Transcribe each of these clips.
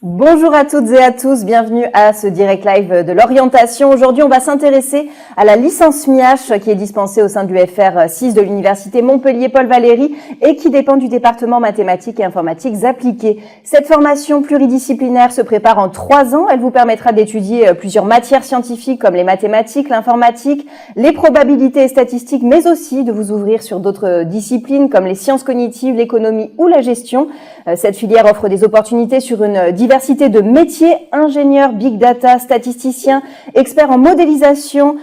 Bonjour à toutes et à tous, bienvenue à ce direct live de l'orientation. Aujourd'hui, on va s'intéresser à la licence MIACH qui est dispensée au sein du FR 6 de l'Université Montpellier Paul Valéry et qui dépend du département mathématiques et informatiques appliquées. Cette formation pluridisciplinaire se prépare en 3 ans. Elle vous permettra d'étudier plusieurs matières scientifiques comme les mathématiques, l'informatique, les probabilités et statistiques, mais aussi de vous ouvrir sur d'autres disciplines comme les sciences cognitives, l'économie ou la gestion. Cette filière offre des opportunités sur une diversité de métiers, ingénieurs, big data, statisticiens, experts en modélisation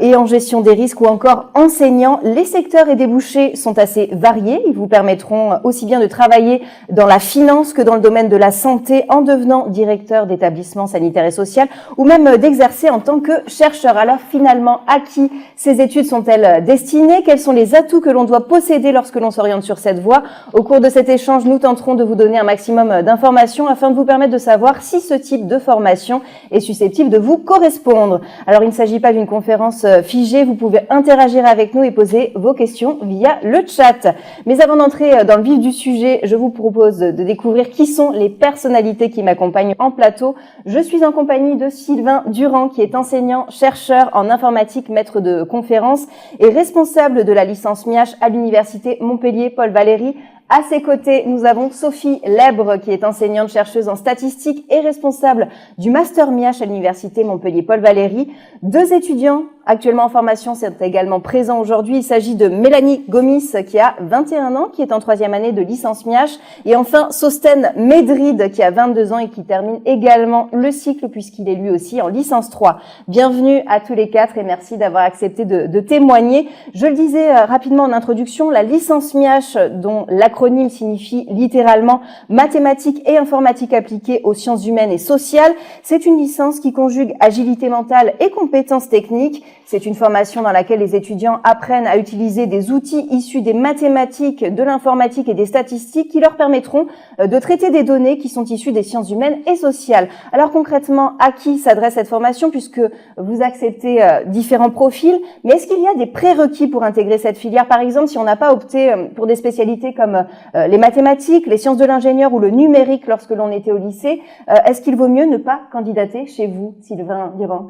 et en gestion des risques ou encore enseignants. Les secteurs et débouchés sont assez variés. Ils vous permettront aussi bien de travailler dans la finance que dans le domaine de la santé en devenant directeur d'établissement sanitaire et social ou même d'exercer en tant que chercheur. Alors finalement, à qui ces études sont-elles destinées? Quels sont les atouts que l'on doit posséder lorsque l'on s'oriente sur cette voie? Au cours de cet échange, nous tenterons de vous donner un maximum d'informations afin de vous permettre de savoir si ce type de formation est susceptible de vous correspondre. Alors, il ne s'agit pas d'une conférence figée, vous pouvez interagir avec nous et poser vos questions via le chat. Mais avant d'entrer dans le vif du sujet, je vous propose de découvrir qui sont les personnalités qui m'accompagnent en plateau. Je suis en compagnie de Sylvain Durand, qui est enseignant, chercheur en informatique, maître de conférences et responsable de la licence MIACH à l'Université Montpellier Paul Valéry. À ses côtés, nous avons Sophie Lèbre, qui est enseignante chercheuse en statistique et responsable du Master MIACH à l'Université Montpellier Paul Valéry. 2 étudiants actuellement en formation sont également présents aujourd'hui. Il s'agit de Mélanie Gomis, qui a 21 ans, qui est en 3e année de licence MIACH. Et enfin, Sosten Medrid, qui a 22 ans et qui termine également le cycle puisqu'il est lui aussi en licence 3. Bienvenue à tous les 4 et merci d'avoir accepté de témoigner. Je le disais rapidement en introduction, la licence MIACH, dont l'acronyme signifie littéralement mathématiques et informatique appliquée aux sciences humaines et sociales. C'est une licence qui conjugue agilité mentale et compétences techniques. C'est une formation dans laquelle les étudiants apprennent à utiliser des outils issus des mathématiques, de l'informatique et des statistiques qui leur permettront de traiter des données qui sont issues des sciences humaines et sociales. Alors concrètement, à qui s'adresse cette formation puisque vous acceptez différents profils, mais est-ce qu'il y a des prérequis pour intégrer cette filière? Par exemple, si on n'a pas opté pour des spécialités comme les mathématiques, les sciences de l'ingénieur ou le numérique lorsque l'on était au lycée, est-ce qu'il vaut mieux ne pas candidater chez vous, Sylvain Durand?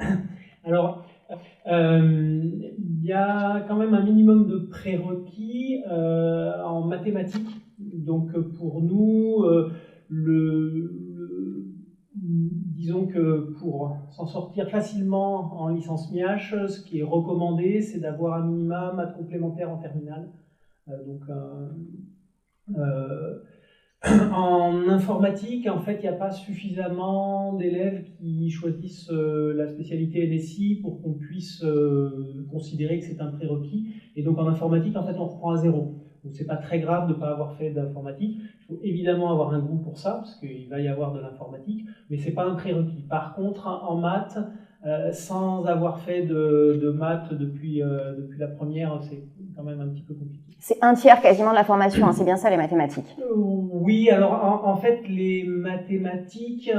Alors, il y a quand même un minimum de prérequis en mathématiques. Donc pour nous, disons que pour s'en sortir facilement en licence MIACH, ce qui est recommandé, c'est d'avoir un minimum maths complémentaire en terminale. En informatique, en fait, il n'y a pas suffisamment d'élèves qui choisissent la spécialité NSI pour qu'on puisse considérer que c'est un prérequis. Et donc en informatique, en fait, on reprend à 0. Donc c'est pas très grave de ne pas avoir fait d'informatique. Il faut évidemment avoir un goût pour ça, parce qu'il va y avoir de l'informatique, mais c'est pas un prérequis. Par contre, en maths, sans avoir fait de maths depuis la première, c'est quand même un petit peu compliqué. C'est un tiers quasiment de la formation, hein, c'est bien ça les mathématiques? Oui, alors en fait les mathématiques,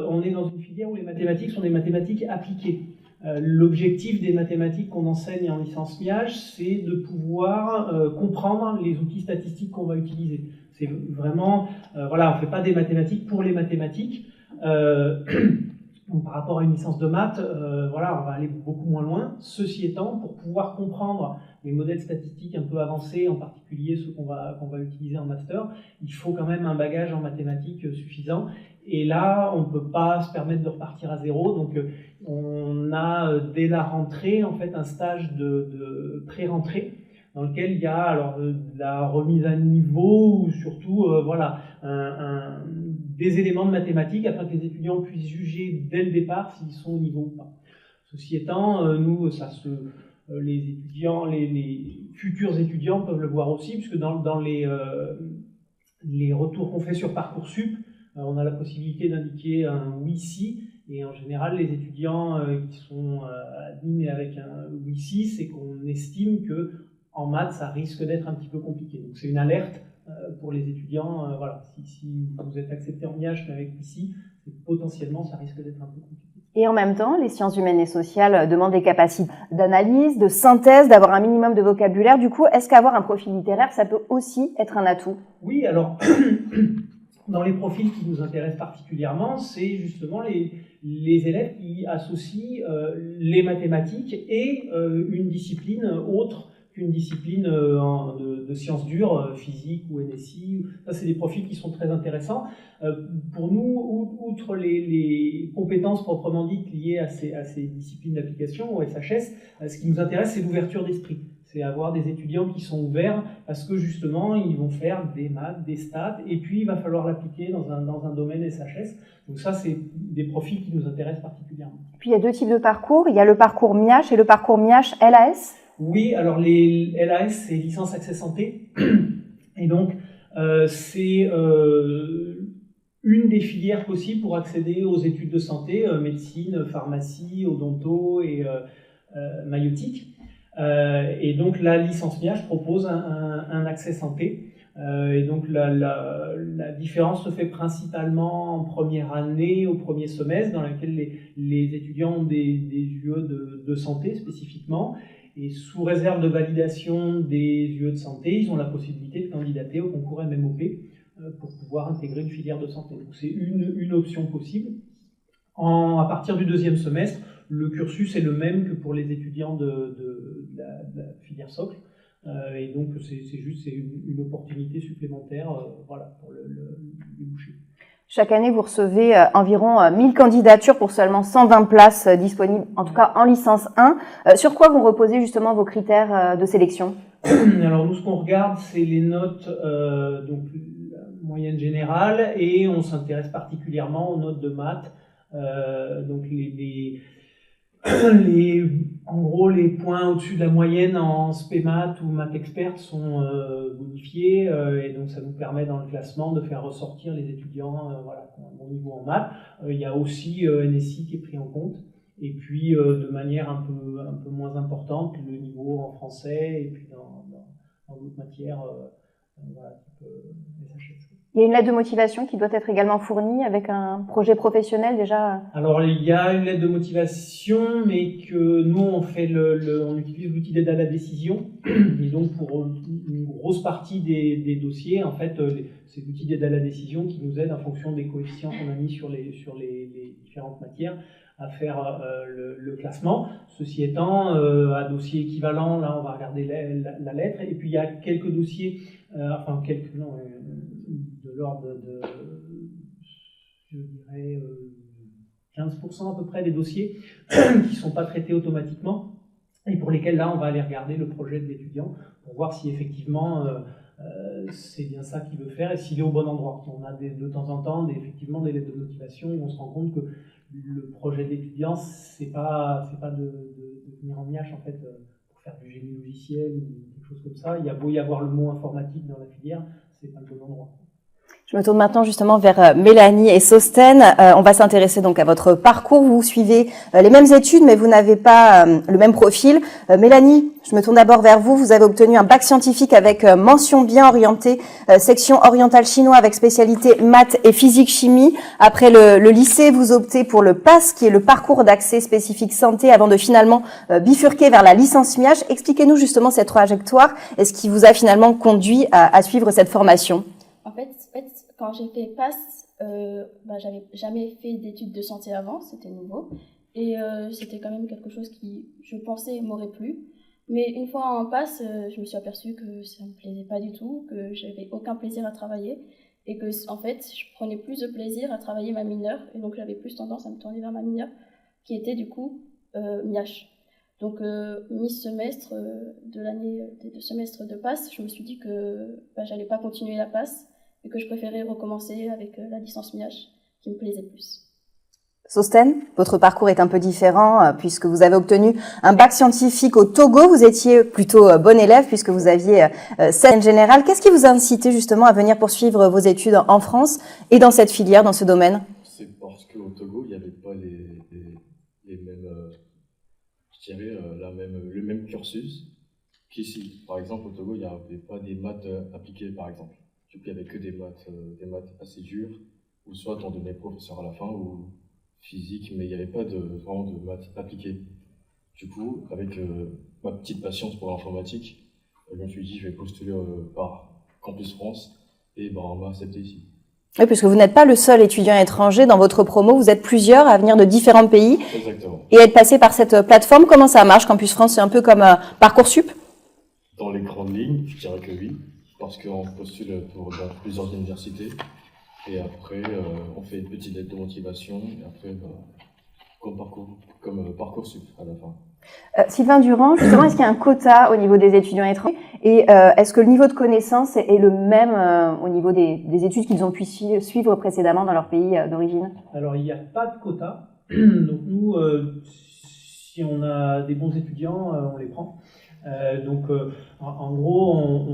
on est dans une filière où les mathématiques sont des mathématiques appliquées. L'objectif des mathématiques qu'on enseigne en licence MIACH, c'est de pouvoir comprendre les outils statistiques qu'on va utiliser. C'est vraiment, voilà, on ne fait pas des mathématiques pour les mathématiques. Donc, par rapport à une licence de maths, voilà, on va aller beaucoup moins loin. Ceci étant, pour pouvoir comprendre les modèles statistiques un peu avancés, en particulier ceux qu'on va utiliser en master, il faut quand même un bagage en mathématiques suffisant. Et là, on ne peut pas se permettre de repartir à 0. Donc, on a dès la rentrée, en fait, un stage de pré-rentrée dans lequel il y a alors de la remise à niveau ou surtout, voilà, des éléments de mathématiques afin que les étudiants puissent juger dès le départ s'ils sont au niveau ou pas. Ceci étant, nous, les futurs étudiants peuvent le voir aussi, puisque dans les retours qu'on fait sur Parcoursup, on a la possibilité d'indiquer un oui-si, et en général, les étudiants qui sont admis avec un oui-si, c'est qu'on estime que en maths, ça risque d'être un petit peu compliqué. Donc c'est une alerte pour les étudiants. Voilà, si vous êtes accepté en MIACH mais avec ici, potentiellement ça risque d'être un peu compliqué. Et en même temps, les sciences humaines et sociales demandent des capacités d'analyse, de synthèse, d'avoir un minimum de vocabulaire. Du coup, est-ce qu'avoir un profil littéraire, ça peut aussi être un atout? Oui, alors dans les profils qui nous intéressent particulièrement, c'est justement les élèves qui associent les mathématiques et une discipline autre qu'une discipline de sciences dures, physique ou NSI. Ça, c'est des profils qui sont très intéressants. Pour nous, outre les compétences proprement dites liées à ces disciplines d'application, au SHS, ce qui nous intéresse, c'est l'ouverture d'esprit. C'est avoir des étudiants qui sont ouverts parce que justement, ils vont faire des maths, des stats, et puis il va falloir l'appliquer dans un domaine SHS. Donc ça, c'est des profils qui nous intéressent particulièrement. Puis il y a deux types de parcours. Il y a le parcours MIACH et le parcours MIACH-LAS. Oui, alors les LAS, c'est licence accès santé. Et donc, c'est une des filières possibles pour accéder aux études de santé, médecine, pharmacie, odonto et maïeutique. Et donc la licence MIACH propose un accès santé. Et donc la différence se fait principalement en première année, au premier semestre, dans laquelle les étudiants ont des UE de santé spécifiquement. Et sous réserve de validation des UE de santé, ils ont la possibilité de candidater au concours MMOP pour pouvoir intégrer une filière de santé. Donc c'est une option possible. À partir du deuxième semestre, le cursus est le même que pour les étudiants de la filière socle. Et donc c'est juste une opportunité supplémentaire voilà, pour le débouché. Chaque année, vous recevez environ 1000 candidatures pour seulement 120 places disponibles, en tout cas en licence 1. Sur quoi vont reposer justement vos critères de sélection? Alors nous, ce qu'on regarde, c'est les notes donc la moyenne générale, et on s'intéresse particulièrement aux notes de maths. Donc en gros, les points au-dessus de la moyenne en SPEMAT ou Math Expert sont bonifiés, et donc ça nous permet dans le classement de faire ressortir les étudiants voilà, qui ont un bon niveau en maths. Il y a aussi NSI qui est pris en compte, et puis de manière un peu moins importante, le niveau en français, et puis dans d'autres matières, voilà, type SHS. Il y a une lettre de motivation qui doit être également fournie avec un projet professionnel déjà. Alors il y a une lettre de motivation, mais que nous on utilise l'outil d'aide à la décision. Et donc pour une grosse partie des dossiers, en fait, c'est l'outil d'aide à la décision qui nous aide en fonction des coefficients qu'on a mis sur les différentes matières à faire le classement. Ceci étant, à dossier équivalent, là on va regarder la lettre. Et puis il y a quelques dossiers, de l'ordre de, je dirais, 15% à peu près des dossiers qui ne sont pas traités automatiquement, et pour lesquels là on va aller regarder le projet de l'étudiant pour voir si effectivement c'est bien ça qu'il veut faire et s'il est au bon endroit. On a de temps en temps effectivement des lettres de motivation où on se rend compte que le projet de l'étudiant, c'est pas de venir en MIACH en fait pour faire du génie logiciel ou quelque chose comme ça. Il y a beau y avoir le mot informatique dans la filière, c'est pas le bon endroit. Je me tourne maintenant justement vers Mélanie et Sostène. On va s'intéresser donc à votre parcours. Vous suivez les mêmes études, mais vous n'avez pas le même profil. Mélanie, je me tourne d'abord vers vous. Vous avez obtenu un bac scientifique avec mention bien orientée, section orientale chinois avec spécialité maths et physique-chimie. Après le lycée, vous optez pour le PAS, qui est le parcours d'accès spécifique santé, avant de finalement bifurquer vers la licence MIACH. Expliquez-nous justement cette trajectoire et ce qui vous a finalement conduit à suivre cette formation. En fait, quand j'ai fait PAS, j'avais jamais fait d'études de santé avant, c'était nouveau. Et c'était quand même quelque chose qui, je pensais, m'aurait plu. Mais une fois en PAS, je me suis aperçue que ça me plaisait pas du tout, que j'avais aucun plaisir à travailler. Et que, en fait, je prenais plus de plaisir à travailler ma mineure. Et donc, j'avais plus tendance à me tourner vers ma mineure, qui était du coup MIACH. Donc, mi-semestre de l'année des 2 semestres de PAS, je me suis dit que j'allais pas continuer la PAS et que je préférais recommencer avec la licence MIACH qui me plaisait plus. Sostène, votre parcours est un peu différent puisque vous avez obtenu un bac scientifique au Togo. Vous étiez plutôt bon élève puisque vous aviez 7 générale. Qu'est-ce qui vous a incité justement à venir poursuivre vos études en France et dans cette filière, dans ce domaine? C'est parce qu'au Togo, il n'y avait pas les mêmes, je dirais, le même cursus qu'ici. Par exemple, au Togo, il n'y avait pas des maths appliquées, par exemple. Du coup, il n'y avait que des maths assez dures, ou soit on donnait professeur à la fin, ou physique, mais il n'y avait pas vraiment de maths appliquées. Du coup, avec ma petite patience pour l'informatique, je me suis dit, je vais postuler par Campus France, et on m'a accepté ici. Oui, puisque vous n'êtes pas le seul étudiant étranger dans votre promo, vous êtes plusieurs à venir de différents pays Exactement. et être passé par cette plateforme. Comment ça marche, Campus France? C'est un peu comme Parcoursup? Dans les grandes lignes, je dirais que oui, parce qu'on postule dans plusieurs universités. Et après, on fait une petite lettre de motivation. Et après, comme Parcoursup à la fin. Sylvain Durand, justement, est-ce qu'il y a un quota au niveau des étudiants étrangers? Et est-ce que le niveau de connaissance est le même au niveau des études qu'ils ont pu suivre précédemment dans leur pays d'origine? Alors, il n'y a pas de quota. Donc, nous, si on a des bons étudiants, on les prend. En gros,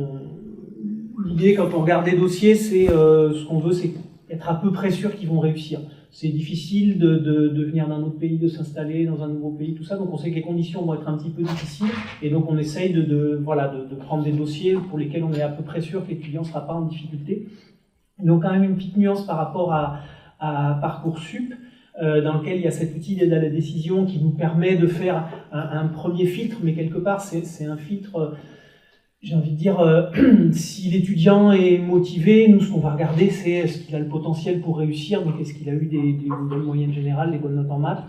l'idée, quand on regarde des dossiers, c'est ce qu'on veut, c'est être à peu près sûr qu'ils vont réussir. C'est difficile de venir d'un autre pays, de s'installer dans un nouveau pays, tout ça. Donc on sait que les conditions vont être un petit peu difficiles. Et donc on essaye de prendre des dossiers pour lesquels on est à peu près sûr que l'étudiant ne sera pas en difficulté. Donc quand même une petite nuance par rapport à Parcoursup, dans lequel il y a cet outil d'aide à la décision qui nous permet de faire un premier filtre. Mais quelque part, c'est un filtre... J'ai envie de dire, si l'étudiant est motivé, nous, ce qu'on va regarder, c'est est-ce qu'il a le potentiel pour réussir, donc est-ce qu'il a eu des bonnes moyennes générales, des bonnes notes en maths.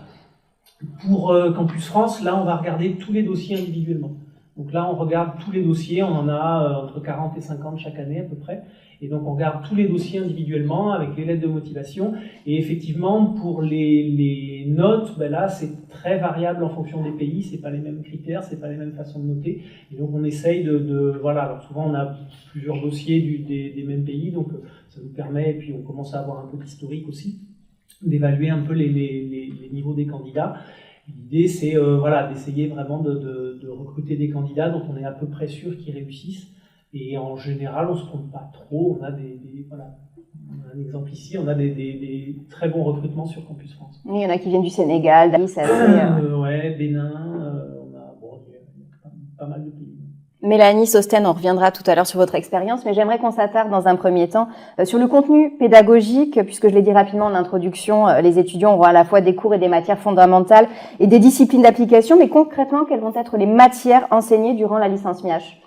Pour Campus France, là, on va regarder tous les dossiers individuellement. Donc là, on regarde tous les dossiers, on en a entre 40 et 50 chaque année à peu près. Et donc on regarde tous les dossiers individuellement avec les lettres de motivation. Et effectivement, pour les notes, ben là c'est très variable en fonction des pays, c'est pas les mêmes critères, c'est pas les mêmes façons de noter. Et donc on essaye voilà, alors souvent on a plusieurs dossiers des mêmes pays, donc ça nous permet, et puis on commence à avoir un peu d'historique aussi, d'évaluer un peu les niveaux des candidats. L'idée c'est d'essayer vraiment de recruter des candidats dont on est à peu près sûr qu'ils réussissent. Et en général, on ne se trompe pas trop. On a un exemple ici, on a des très bons recrutements sur Campus France. Oui, il y en a qui viennent du Sénégal, c'est assez... Ouais, Bénin, on a pas mal de pays. Mélanie Sosten, on reviendra tout à l'heure sur votre expérience, mais j'aimerais qu'on s'attarde dans un premier temps sur le contenu pédagogique, puisque je l'ai dit rapidement en introduction, les étudiants auront à la fois des cours et des matières fondamentales et des disciplines d'application, mais concrètement, quelles vont être les matières enseignées durant la licence MIACH?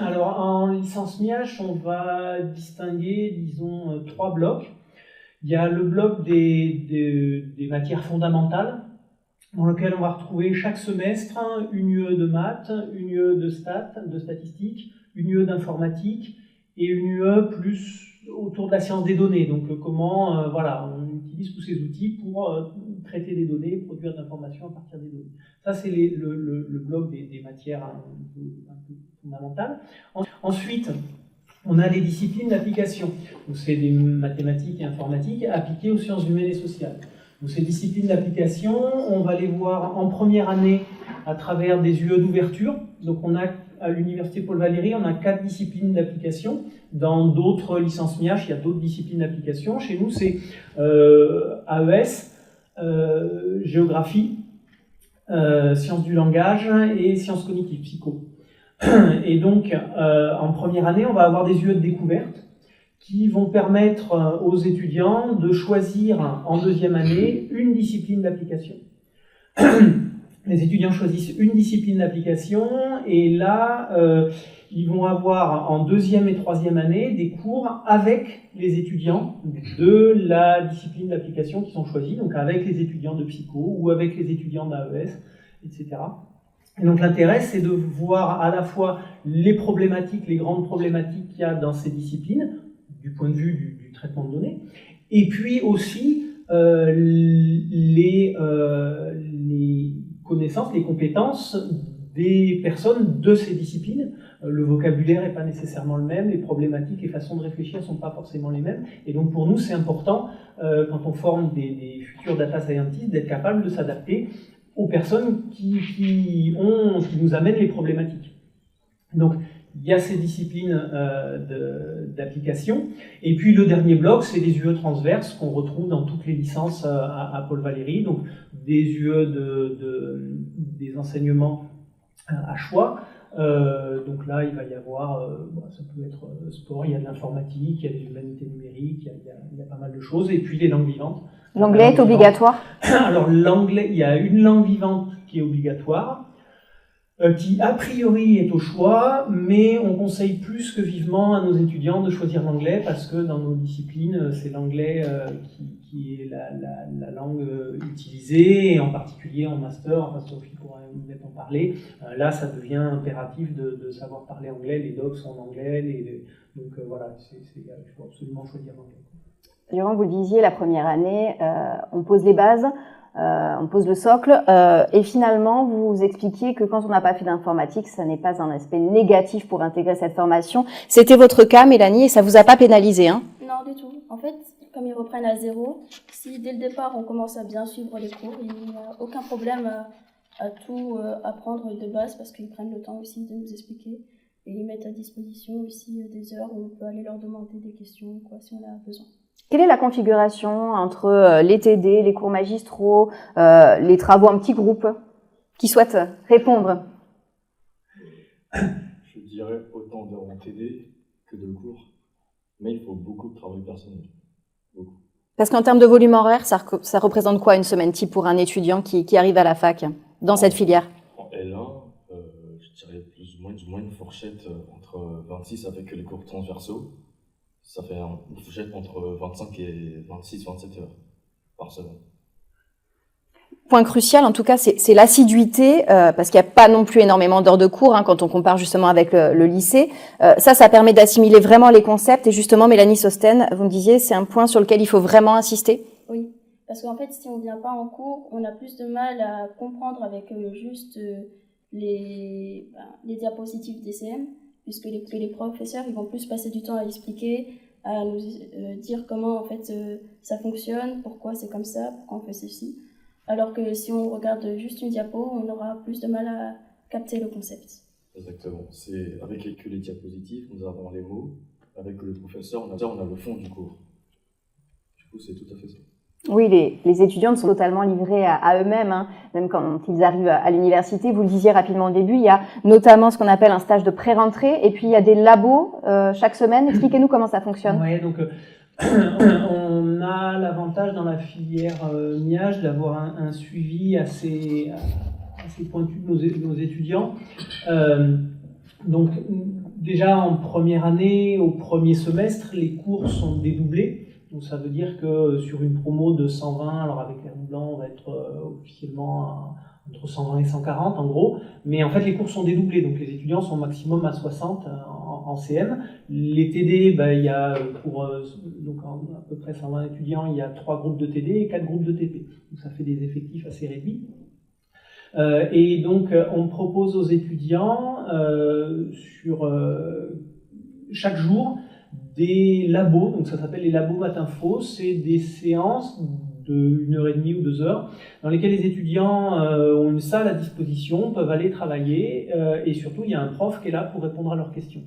Alors, en licence MIACH, on va distinguer, disons, 3 blocs. Il y a le bloc des matières fondamentales, dans lequel on va retrouver chaque semestre une UE de maths, une UE de statistiques, une UE d'informatique et une UE plus autour de la science des données. Donc comment on utilise tous ces outils pour traiter des données, produire de l'information à partir des données. Ça c'est le bloc des matières un peu fondamentales. Ensuite, on a les disciplines d'application. Donc c'est des mathématiques et informatiques appliquées aux sciences humaines et sociales. Donc ces disciplines d'application, on va les voir en première année à travers des UE d'ouverture. Donc on a à l'université Paul Valéry, on a 4 disciplines d'application. Dans d'autres licences MIACH, il y a d'autres disciplines d'application. Chez nous, c'est AES, géographie, sciences du langage et sciences cognitives, psycho. Et donc, en première année, on va avoir des UE de découverte qui vont permettre aux étudiants de choisir en deuxième année une discipline d'application. Les étudiants choisissent une discipline d'application et là, ils vont avoir en deuxième et troisième année des cours avec les étudiants de la discipline d'application qui sont choisis, donc avec les étudiants de psycho ou avec les étudiants d'AES, etc. Et donc l'intérêt, c'est de voir à la fois les problématiques, les grandes problématiques qu'il y a dans ces disciplines, du point de vue du traitement de données, et puis aussi les connaissances, les compétences des personnes de ces disciplines. Le vocabulaire n'est pas nécessairement le même, les problématiques, les façons de réfléchir ne sont pas forcément les mêmes. Et donc pour nous, c'est important, quand on forme des futurs data scientists, d'être capable de s'adapter aux personnes qui nous amènent les problématiques. Donc, il y a ces disciplines d'application. Et puis, le dernier bloc, c'est les UE transverses qu'on retrouve dans toutes les licences à Paul Valéry. Donc, des UE des enseignements à choix. Donc là, il va y avoir, ça peut être sport, il y a de l'informatique, il y a des humanités numériques, il y a pas mal de choses. Et puis, les langues vivantes. L'anglais est obligatoire? Alors, l'anglais, il y a une langue vivante qui est obligatoire. qui a priori est au choix, mais on conseille plus que vivement à nos étudiants de choisir l'anglais parce que dans nos disciplines, c'est l'anglais qui est la langue utilisée, et en particulier en master, enfin Sophie pourra peut-être en parler. Là, ça devient impératif de savoir parler anglais, les docs sont en anglais, donc voilà, il faut absolument choisir l'anglais. Durant, vous le disiez, la première année, on pose les bases. On pose le socle et finalement vous expliquiez que quand on n'a pas fait d'informatique, ça n'est pas un aspect négatif pour intégrer cette formation. C'était votre cas, Mélanie, et ça vous a pas pénalisé, hein? Non, du tout. En fait, comme ils reprennent à zéro, si dès le départ on commence à bien suivre les cours, il n'y a aucun problème à tout apprendre de base parce qu'ils prennent le temps aussi de nous expliquer et ils mettent à disposition aussi des heures où on peut aller leur demander des questions quoi, si on a besoin. Quelle est la configuration entre les TD, les cours magistraux, les travaux en petits groupes? Qui souhaite répondre? Je dirais autant d'heures en TD que de cours, mais il faut beaucoup de travail personnel. Beaucoup. Parce qu'en termes de volume horaire, ça représente quoi une semaine type pour un étudiant qui arrive à la fac dans cette filière? En L1, je dirais plus ou moins une fourchette entre 26 avec les cours transversaux. Ça fait une fourchette entre 25 et 26-27 heures par semaine. Point crucial, en tout cas, c'est l'assiduité, parce qu'il n'y a pas non plus énormément d'heures de cours quand on compare justement avec le lycée. Ça permet d'assimiler vraiment les concepts. Et justement, Mélanie Sosten, vous me disiez, c'est un point sur lequel il faut vraiment insister. Oui, parce qu'en fait, si on ne vient pas en cours, on a plus de mal à comprendre avec juste les diapositives d'ECM. Puisque les professeurs ils vont plus passer du temps à expliquer, à nous dire comment en fait ça fonctionne, pourquoi c'est comme ça, pourquoi on fait ceci. Alors que si on regarde juste une diapo, on aura plus de mal à capter le concept. Exactement. C'est avec que les diapositives, nous avons les mots. Avec le professeur, on a le fond du cours. Du coup, c'est tout à fait ça. Oui, les étudiants sont totalement livrés à eux-mêmes, même quand ils arrivent à l'université. Vous le disiez rapidement au début, il y a notamment ce qu'on appelle un stage de pré-rentrée, et puis il y a des labos chaque semaine. Expliquez-nous comment ça fonctionne. Oui, donc on a l'avantage dans la filière MIAGE d'avoir un suivi assez pointu de nos étudiants. Donc déjà en première année, au premier semestre, les cours sont dédoublés. Donc ça veut dire que sur une promo de 120, alors avec les blancs, on va être officiellement entre 120 et 140 en gros, mais en fait les cours sont dédoublés, donc les étudiants sont au maximum à 60 en CM. Les TD, il y a pour donc à peu près 120 étudiants, il y a 3 groupes de TD et 4 groupes de TP, donc ça fait des effectifs assez réduits. Et donc on propose aux étudiants sur chaque jour des labos, donc ça s'appelle les labos matin-faux, c'est des séances de 1h30 ou 2 heures dans lesquelles les étudiants ont une salle à disposition, peuvent aller travailler et surtout il y a un prof qui est là pour répondre à leurs questions.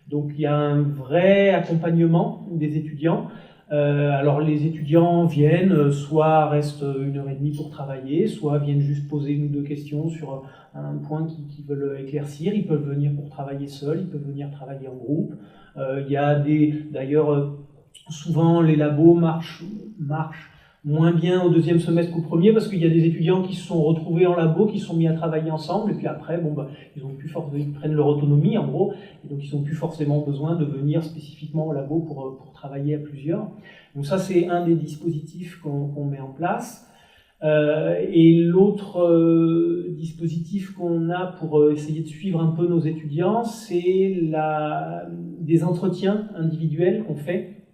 Donc il y a un vrai accompagnement des étudiants. Alors les étudiants viennent, soit restent 1h30 pour travailler, soit viennent juste poser 1 ou 2 questions sur un point qu'ils veulent éclaircir. Ils peuvent venir pour travailler seuls, ils peuvent venir travailler en groupe. Il y a d'ailleurs, souvent les labos marchent moins bien au 2e semestre qu'au premier parce qu'il y a des étudiants qui se sont retrouvés en labo, qui se sont mis à travailler ensemble et puis après, ils prennent leur autonomie en gros et donc ils n'ont plus forcément besoin de venir spécifiquement au labo pour travailler à plusieurs. Donc ça c'est un des dispositifs qu'on met en place. Et l'autre dispositif qu'on a pour essayer de suivre un peu nos étudiants, c'est des entretiens individuels qu'on fait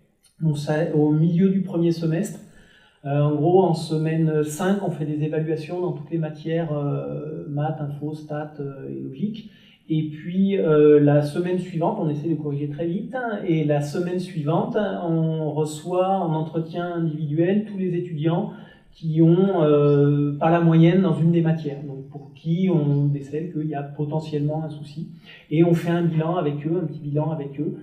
donc ça, au milieu du premier semestre. En gros, en semaine 5, on fait des évaluations dans toutes les matières maths, info, stats et logique. Et puis la semaine suivante, on essaie de corriger très vite, et la semaine suivante, on reçoit en entretien individuel tous les étudiants qui ont pas la moyenne dans une des matières, donc pour qui on décèle qu'il y a potentiellement un souci. Et on fait un bilan avec eux, un petit bilan avec eux.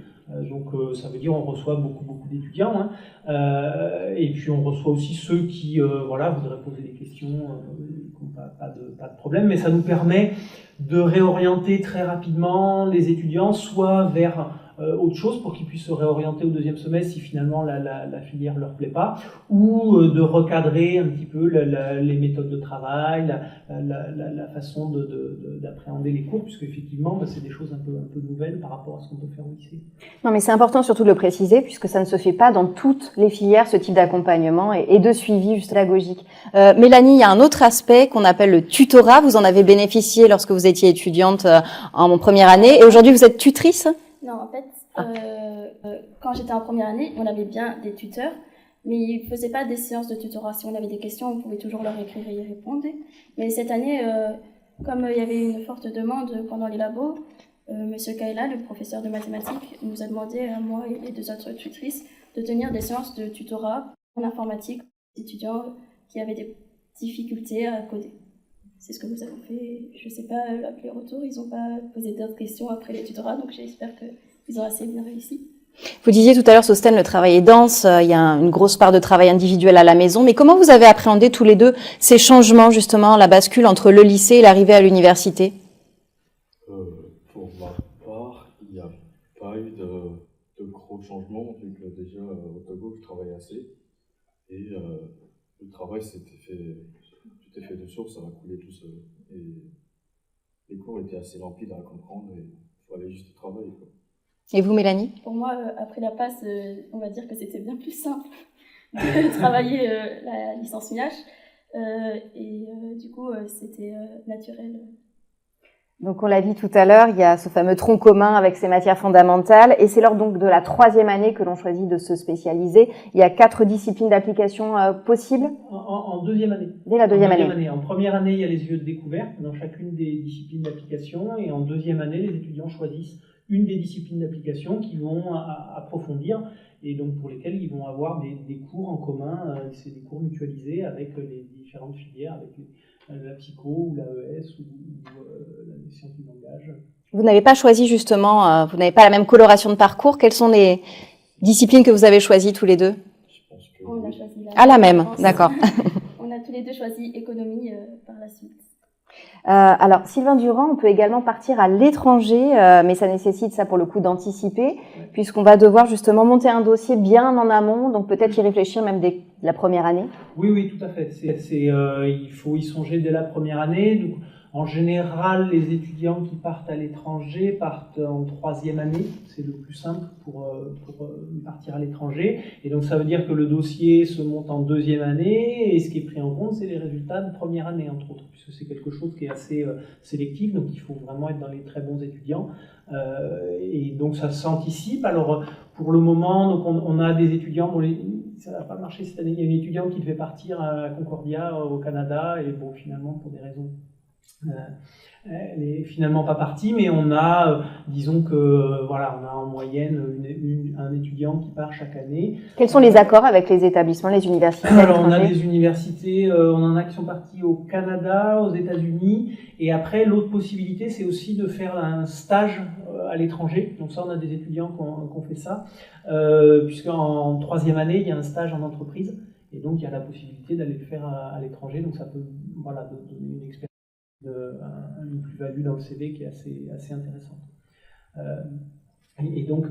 Donc ça veut dire on reçoit beaucoup d'étudiants, et puis on reçoit aussi ceux qui voudraient poser des questions, qui n'ont pas de problème, mais ça nous permet de réorienter très rapidement les étudiants soit vers autre chose pour qu'ils puissent se réorienter au deuxième semestre si finalement la filière leur plaît pas, ou de recadrer un petit peu les méthodes de travail, la façon d'appréhender les cours, puisque effectivement c'est des choses un peu nouvelles par rapport à ce qu'on peut faire au lycée. Non, mais c'est important surtout de le préciser, puisque ça ne se fait pas dans toutes les filières, ce type d'accompagnement et de suivi juste pédagogique. Mélanie, il y a un autre aspect qu'on appelle le tutorat. Vous en avez bénéficié lorsque vous étiez étudiante en première année, et aujourd'hui vous êtes tutrice? Non, en fait, quand j'étais en première année, on avait bien des tuteurs, mais ils ne faisaient pas des séances de tutorat. Si on avait des questions, on pouvait toujours leur écrire et y répondre. Mais cette année, comme il y avait une forte demande pendant les labos, Monsieur Kaila, le professeur de mathématiques, nous a demandé à moi et les deux autres tutrices de tenir des séances de tutorat en informatique aux étudiants qui avaient des difficultés à coder. C'est ce que nous avons fait. Je ne sais pas les retours, ils n'ont pas posé d'autres questions après les tutorats, donc j'espère qu'ils ont assez bien réussi. Vous disiez tout à l'heure, Sostène, le travail est dense, il y a une grosse part de travail individuel à la maison, mais comment vous avez appréhendé tous les deux ces changements, justement, la bascule entre le lycée et l'arrivée à l'université? Pour ma part, il n'y a pas eu de gros changements, vu que déjà au Togo, je travaillais assez, et le travail tout est fait de source, ça va couler tout seul, et les cours étaient assez limpides à comprendre, et il fallait juste travailler, quoi. Et vous, Mélanie? Pour moi, après la passe, on va dire que c'était bien plus simple de travailler la licence MIAH. Du coup, c'était naturel. Donc on l'a dit tout à l'heure, il y a ce fameux tronc commun avec ces matières fondamentales, et c'est lors donc de la 3e année que l'on choisit de se spécialiser. Il y a 4 disciplines d'application possibles? En 2e année. Dès la 2e année. En première année, il y a les yeux de découverte dans chacune des disciplines d'application, et en 2e année, les étudiants choisissent une des disciplines d'application qu'ils vont approfondir, et donc pour lesquelles ils vont avoir des cours en commun, c'est des cours mutualisés avec les différentes filières, avec la psycho ou l'AES ou la sciences du langage. Vous n'avez pas choisi justement, vous n'avez pas la même coloration de parcours. Quelles sont les disciplines que vous avez choisies tous les deux? Je pense que On a choisi la même, d'accord. On a tous les deux choisi économie par la suite. Alors, Sylvain Durand, on peut également partir à l'étranger, mais ça nécessite ça pour le coup d'anticiper, puisqu'on va devoir justement monter un dossier bien en amont, donc peut-être y réfléchir même dès la première année. Oui, tout à fait. Il faut y songer dès la première année. Donc, en général, les étudiants qui partent à l'étranger partent en 3e année. C'est le plus simple pour partir à l'étranger. Et donc, ça veut dire que le dossier se monte en 2e année. Et ce qui est pris en compte, c'est les résultats de première année, entre autres, puisque c'est quelque chose qui est assez sélectif. Donc, il faut vraiment être dans les très bons étudiants. Et donc, ça s'anticipe. Alors, pour le moment, donc on a des étudiants... ça n'a pas marché cette année. Il y a une étudiante qui devait partir à Concordia, au Canada. Et bon, finalement, pour des raisons... elle n'est finalement pas partie, mais on a, disons que voilà, on a en moyenne un étudiant qui part chaque année. Quels sont les accords avec les établissements, les universités? Alors on a des universités, on en a qui sont partis au Canada, aux États-Unis, et après l'autre possibilité c'est aussi de faire un stage à l'étranger. Donc ça on a des étudiants qui ont fait ça, puisqu'en 3e année il y a un stage en entreprise, et donc il y a la possibilité d'aller le faire à l'étranger. Donc ça peut voilà donner une expérience, une plus-value dans le CV qui est assez intéressante. Et donc,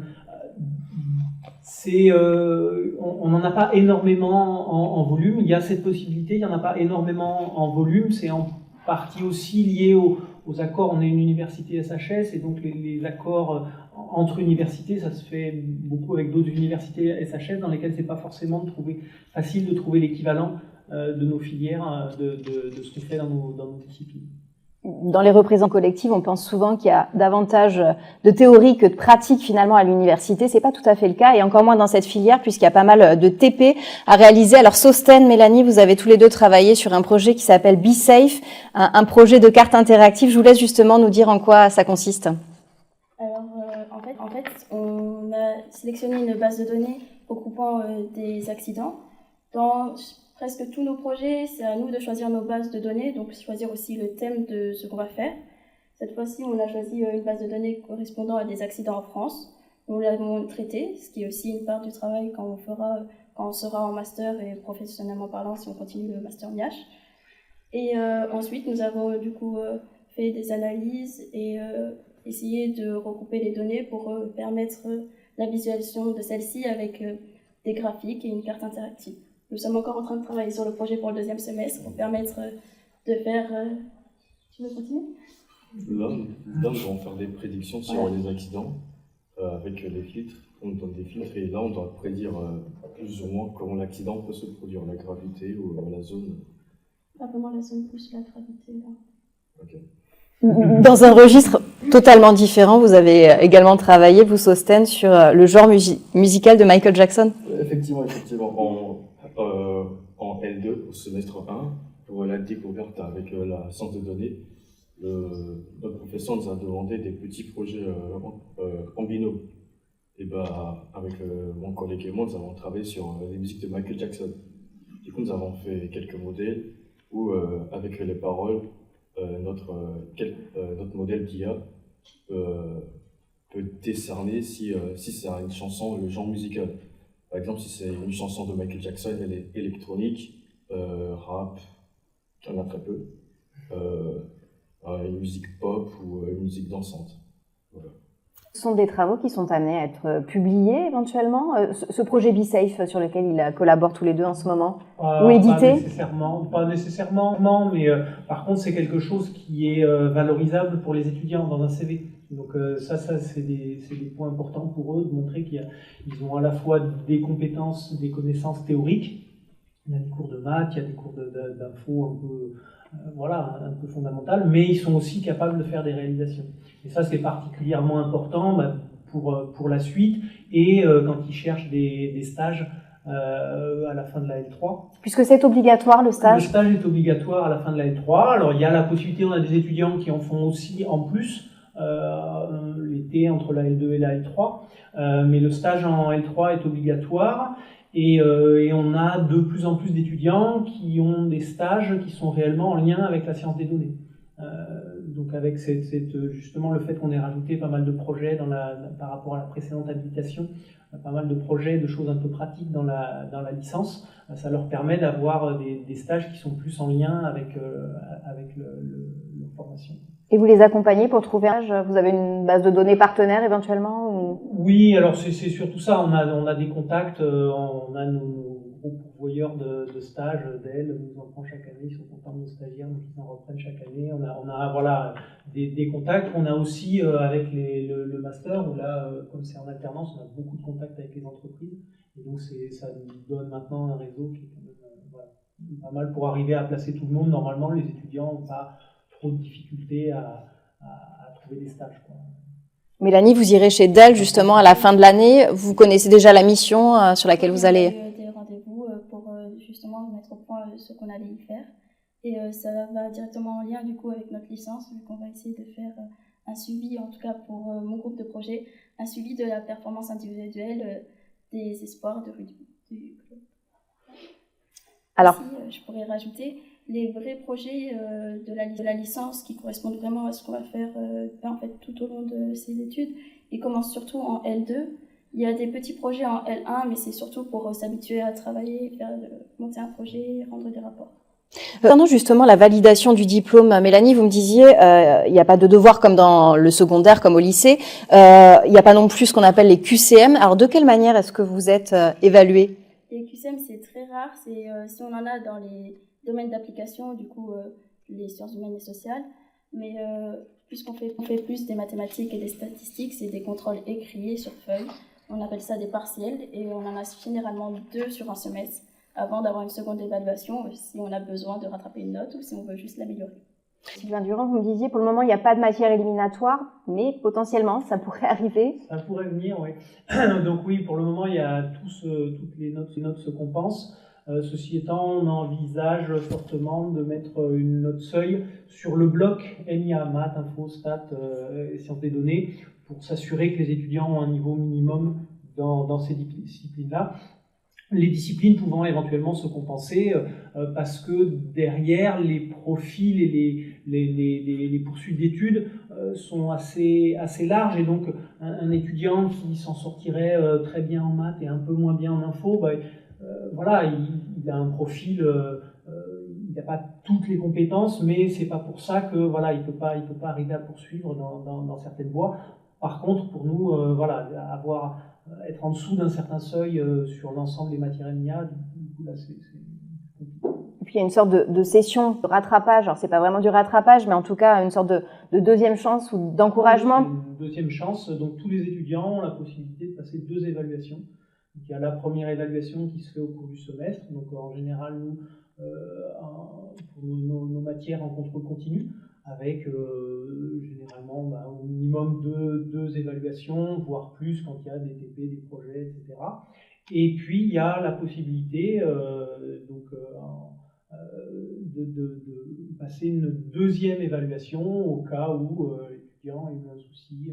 on n'en a pas énormément en volume. Il y a cette possibilité, il n'y en a pas énormément en volume. C'est en partie aussi lié aux accords. On est une université SHS, et donc les accords entre universités, ça se fait beaucoup avec d'autres universités SHS dans lesquelles c'est pas forcément facile de trouver l'équivalent de nos filières, de ce qu'on fait dans nos disciplines. Dans les représentants collectifs, on pense souvent qu'il y a davantage de théorie que de pratique finalement à l'université. C'est pas tout à fait le cas, et encore moins dans cette filière, puisqu'il y a pas mal de TP à réaliser. Alors Sostène, Mélanie, vous avez tous les deux travaillé sur un projet qui s'appelle Be Safe, un projet de carte interactive. Je vous laisse justement nous dire en quoi ça consiste. Alors en fait, on a sélectionné une base de données regroupant des accidents. Dans presque tous nos projets, c'est à nous de choisir nos bases de données, donc choisir aussi le thème de ce qu'on va faire. Cette fois-ci, on a choisi une base de données correspondant à des accidents en France. Nous l'avons traité, ce qui est aussi une part du travail quand on sera en master et professionnellement parlant, si on continue le master MIAH. Et ensuite, nous avons du coup fait des analyses et essayé de regrouper les données pour permettre la visualisation de celle-ci avec des graphiques et une carte interactive. Nous sommes encore en train de travailler sur le projet pour le 2e semestre pour permettre de faire... Tu veux continuer ? Là, nous allons faire des prédictions sur les accidents avec les filtres. On donne des filtres et là, on doit prédire plus ou moins comment l'accident peut se produire, la gravité ou la zone. Pas vraiment la zone, plus la gravité. Là. Okay. Dans un registre totalement différent, vous avez également travaillé, vous, Sostène, sur le genre musical de Michael Jackson. Effectivement. En L2, au semestre 1, pour la découverte avec la science de données, notre professeur nous a demandé des petits projets en binôme. Et avec mon collègue et moi, nous avons travaillé sur les musiques de Michael Jackson. Du coup, nous avons fait quelques modèles où, avec les paroles, notre modèle d'IA peut décerner si c'est une chanson, le genre musical. Par exemple, si c'est une chanson de Michael Jackson, elle est électronique, rap, il y en a très peu, une musique pop ou une musique dansante. Voilà. Ce sont des travaux qui sont amenés à être publiés éventuellement. Ce projet BeSafe sur lequel ils collaborent tous les deux en ce moment, ou édité ? Pas nécessairement, mais par contre c'est quelque chose qui est valorisable pour les étudiants dans un CV. Donc ça c'est des points importants pour eux, de montrer qu'ils ont à la fois des compétences, des connaissances théoriques. Il y a des cours de maths, il y a des cours d'info un peu fondamentales, mais ils sont aussi capables de faire des réalisations. Et ça c'est particulièrement important pour la suite et quand ils cherchent des stages à la fin de la L3. Puisque c'est obligatoire le stage ? Le stage est obligatoire à la fin de la L3. Alors il y a la possibilité, on a des étudiants qui en font aussi en plus l'été entre la L2 et la L3, mais le stage en L3 est obligatoire. Et on a de plus en plus d'étudiants qui ont des stages qui sont réellement en lien avec la science des données. Donc avec justement le fait qu'on ait rajouté pas mal de projets par rapport à la précédente habilitation, pas mal de projets, de choses un peu pratiques dans la licence, ça leur permet d'avoir des stages qui sont plus en lien avec leur formation. Et vous les accompagnez pour trouver un stage ? Vous avez une base de données partenaire éventuellement ou... Oui, alors c'est surtout ça. On a des contacts, on a nos gros pourvoyeurs de stages d'EL, nous en prend chaque année, ils sont contents de nos stagiaires, donc ils en reprennent chaque année. On a voilà, des contacts. On a aussi avec le master, où là, comme c'est en alternance, on a beaucoup de contacts avec les entreprises. Et donc ça nous donne maintenant un réseau qui est quand même pas mal pour arriver à placer tout le monde. Normalement, les étudiants n'ont pas trop de difficultés à trouver des stages, quoi. Mélanie, vous irez chez Dell justement à la fin de l'année. Vous connaissez déjà la mission sur laquelle vous allez... Des rendez-vous pour justement mettre au point ce qu'on allait y faire. Et ça va directement en lien du coup avec notre licence, vu qu'on va essayer de faire un suivi, en tout cas pour mon groupe de projet, un suivi de la performance individuelle des espoirs de rugby du club. Alors, si, je pourrais rajouter les vrais projets de la licence qui correspondent vraiment à ce qu'on va faire en fait, tout au long de ces études. Ils commencent surtout en L2. Il y a des petits projets en L1, mais c'est surtout pour s'habituer à travailler, monter un projet, rendre des rapports. Pendant justement la validation du diplôme, Mélanie, vous me disiez, il n'y a pas de devoir comme dans le secondaire, comme au lycée. Il n'y a pas non plus ce qu'on appelle les QCM. Alors, de quelle manière est-ce que vous êtes évalué ? Les QCM, c'est très rare. C'est si on en a dans les domaines d'application, du coup, les sciences humaines et sociales. Mais puisqu'on fait plus des mathématiques et des statistiques, c'est des contrôles écrits sur feuille. On appelle ça des partiels et on en a généralement 2 sur un semestre avant d'avoir une seconde évaluation si on a besoin de rattraper une note ou si on veut juste l'améliorer. Sylvain Durand, vous me disiez, pour le moment, il n'y a pas de matière éliminatoire, mais potentiellement, ça pourrait arriver. Ça pourrait venir, oui. Donc oui, pour le moment, il y a toutes les notes se compensent. Ceci étant, on envisage fortement de mettre une note seuil sur le bloc MIA, maths, info, stats, sciences des données, pour s'assurer que les étudiants ont un niveau minimum dans ces disciplines-là. Les disciplines pouvant éventuellement se compenser parce que derrière, les profils et les poursuites d'études sont assez larges. Et donc, un étudiant qui s'en sortirait très bien en maths et un peu moins bien en info, voilà, il a un profil a pas toutes les compétences, mais c'est pas pour ça que voilà, il peut pas arriver à poursuivre dans certaines voies. Par contre, pour nous, voilà, être en dessous d'un certain seuil sur l'ensemble des matières MIA, du coup là, c'est compliqué. Et puis il y a une sorte de session de rattrapage. Alors c'est pas vraiment du rattrapage, mais en tout cas une sorte de deuxième chance ou d'encouragement. Une deuxième chance. Donc tous les étudiants ont la possibilité de passer 2 évaluations. Donc, il y a la première évaluation qui se fait au cours du semestre. Donc en général, nous, pour nos matières en contrôle continu, avec généralement au minimum deux évaluations, voire plus quand il y a des TP, des projets, etc. Et puis il y a la possibilité de passer une deuxième évaluation au cas où l'étudiant a eu un souci.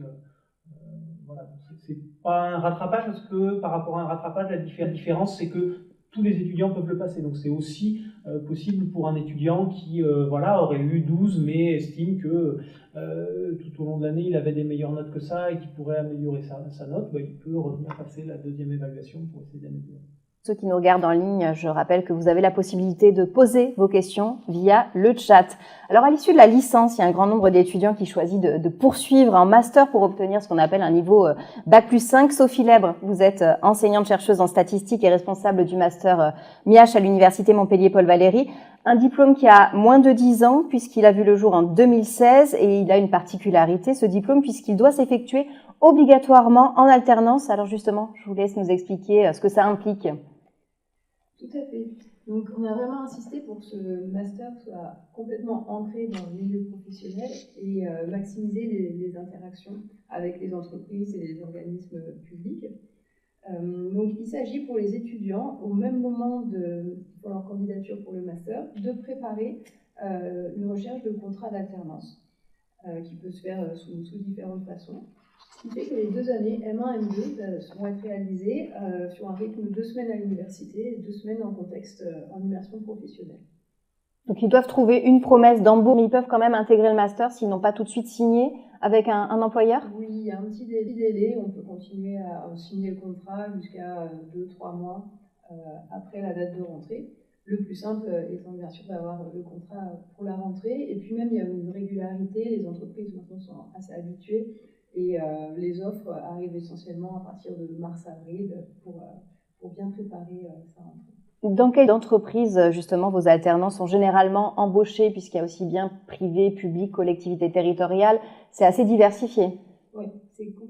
Voilà. C'est pas un rattrapage parce que par rapport à un rattrapage, la différence c'est que tous les étudiants peuvent le passer. Donc c'est aussi possible pour un étudiant qui aurait eu 12 mais estime que tout au long de l'année il avait des meilleures notes que ça et qui pourrait améliorer sa note, il peut revenir passer la deuxième évaluation pour essayer d'améliorer. Ceux qui nous regardent en ligne, je rappelle que vous avez la possibilité de poser vos questions via le chat. Alors à l'issue de la licence, il y a un grand nombre d'étudiants qui choisissent de poursuivre en master pour obtenir ce qu'on appelle un niveau Bac+5. Sophie Lèbre, vous êtes enseignante-chercheuse en statistique et responsable du master MIH à l'université Montpellier Paul Valéry. Un diplôme qui a moins de 10 ans puisqu'il a vu le jour en 2016 et il a une particularité, ce diplôme, puisqu'il doit s'effectuer obligatoirement en alternance. Alors justement, je vous laisse nous expliquer ce que ça implique. Tout à fait. Donc, on a vraiment insisté pour que ce master soit complètement ancré dans le milieu professionnel et maximiser les interactions avec les entreprises et les organismes publics. Donc, il s'agit pour les étudiants, au même moment pour leur candidature pour le master, de préparer une recherche de contrat d'alternance qui peut se faire sous différentes façons. Ce qui fait que les 2 années M1 et M2 vont être réalisées sur un rythme de 2 semaines à l'université et 2 semaines en contexte en immersion professionnelle. Donc ils doivent trouver une promesse d'embauche, mais ils peuvent quand même intégrer le master s'ils n'ont pas tout de suite signé avec un employeur? Oui, il y a un petit délai, on peut continuer à signer le contrat jusqu'à 2-3 mois après la date de rentrée. Le plus simple étant bien sûr d'avoir le contrat pour la rentrée. Et puis même, il y a une régularité, les entreprises maintenant sont assez habituées. Et les offres arrivent essentiellement à partir de mars-avril pour bien préparer sa rentrée. Dans quelles entreprises, justement, vos alternants sont généralement embauchés, puisqu'il y a aussi bien privé, public, collectivité territoriale? C'est assez diversifié. Oui, c'est tout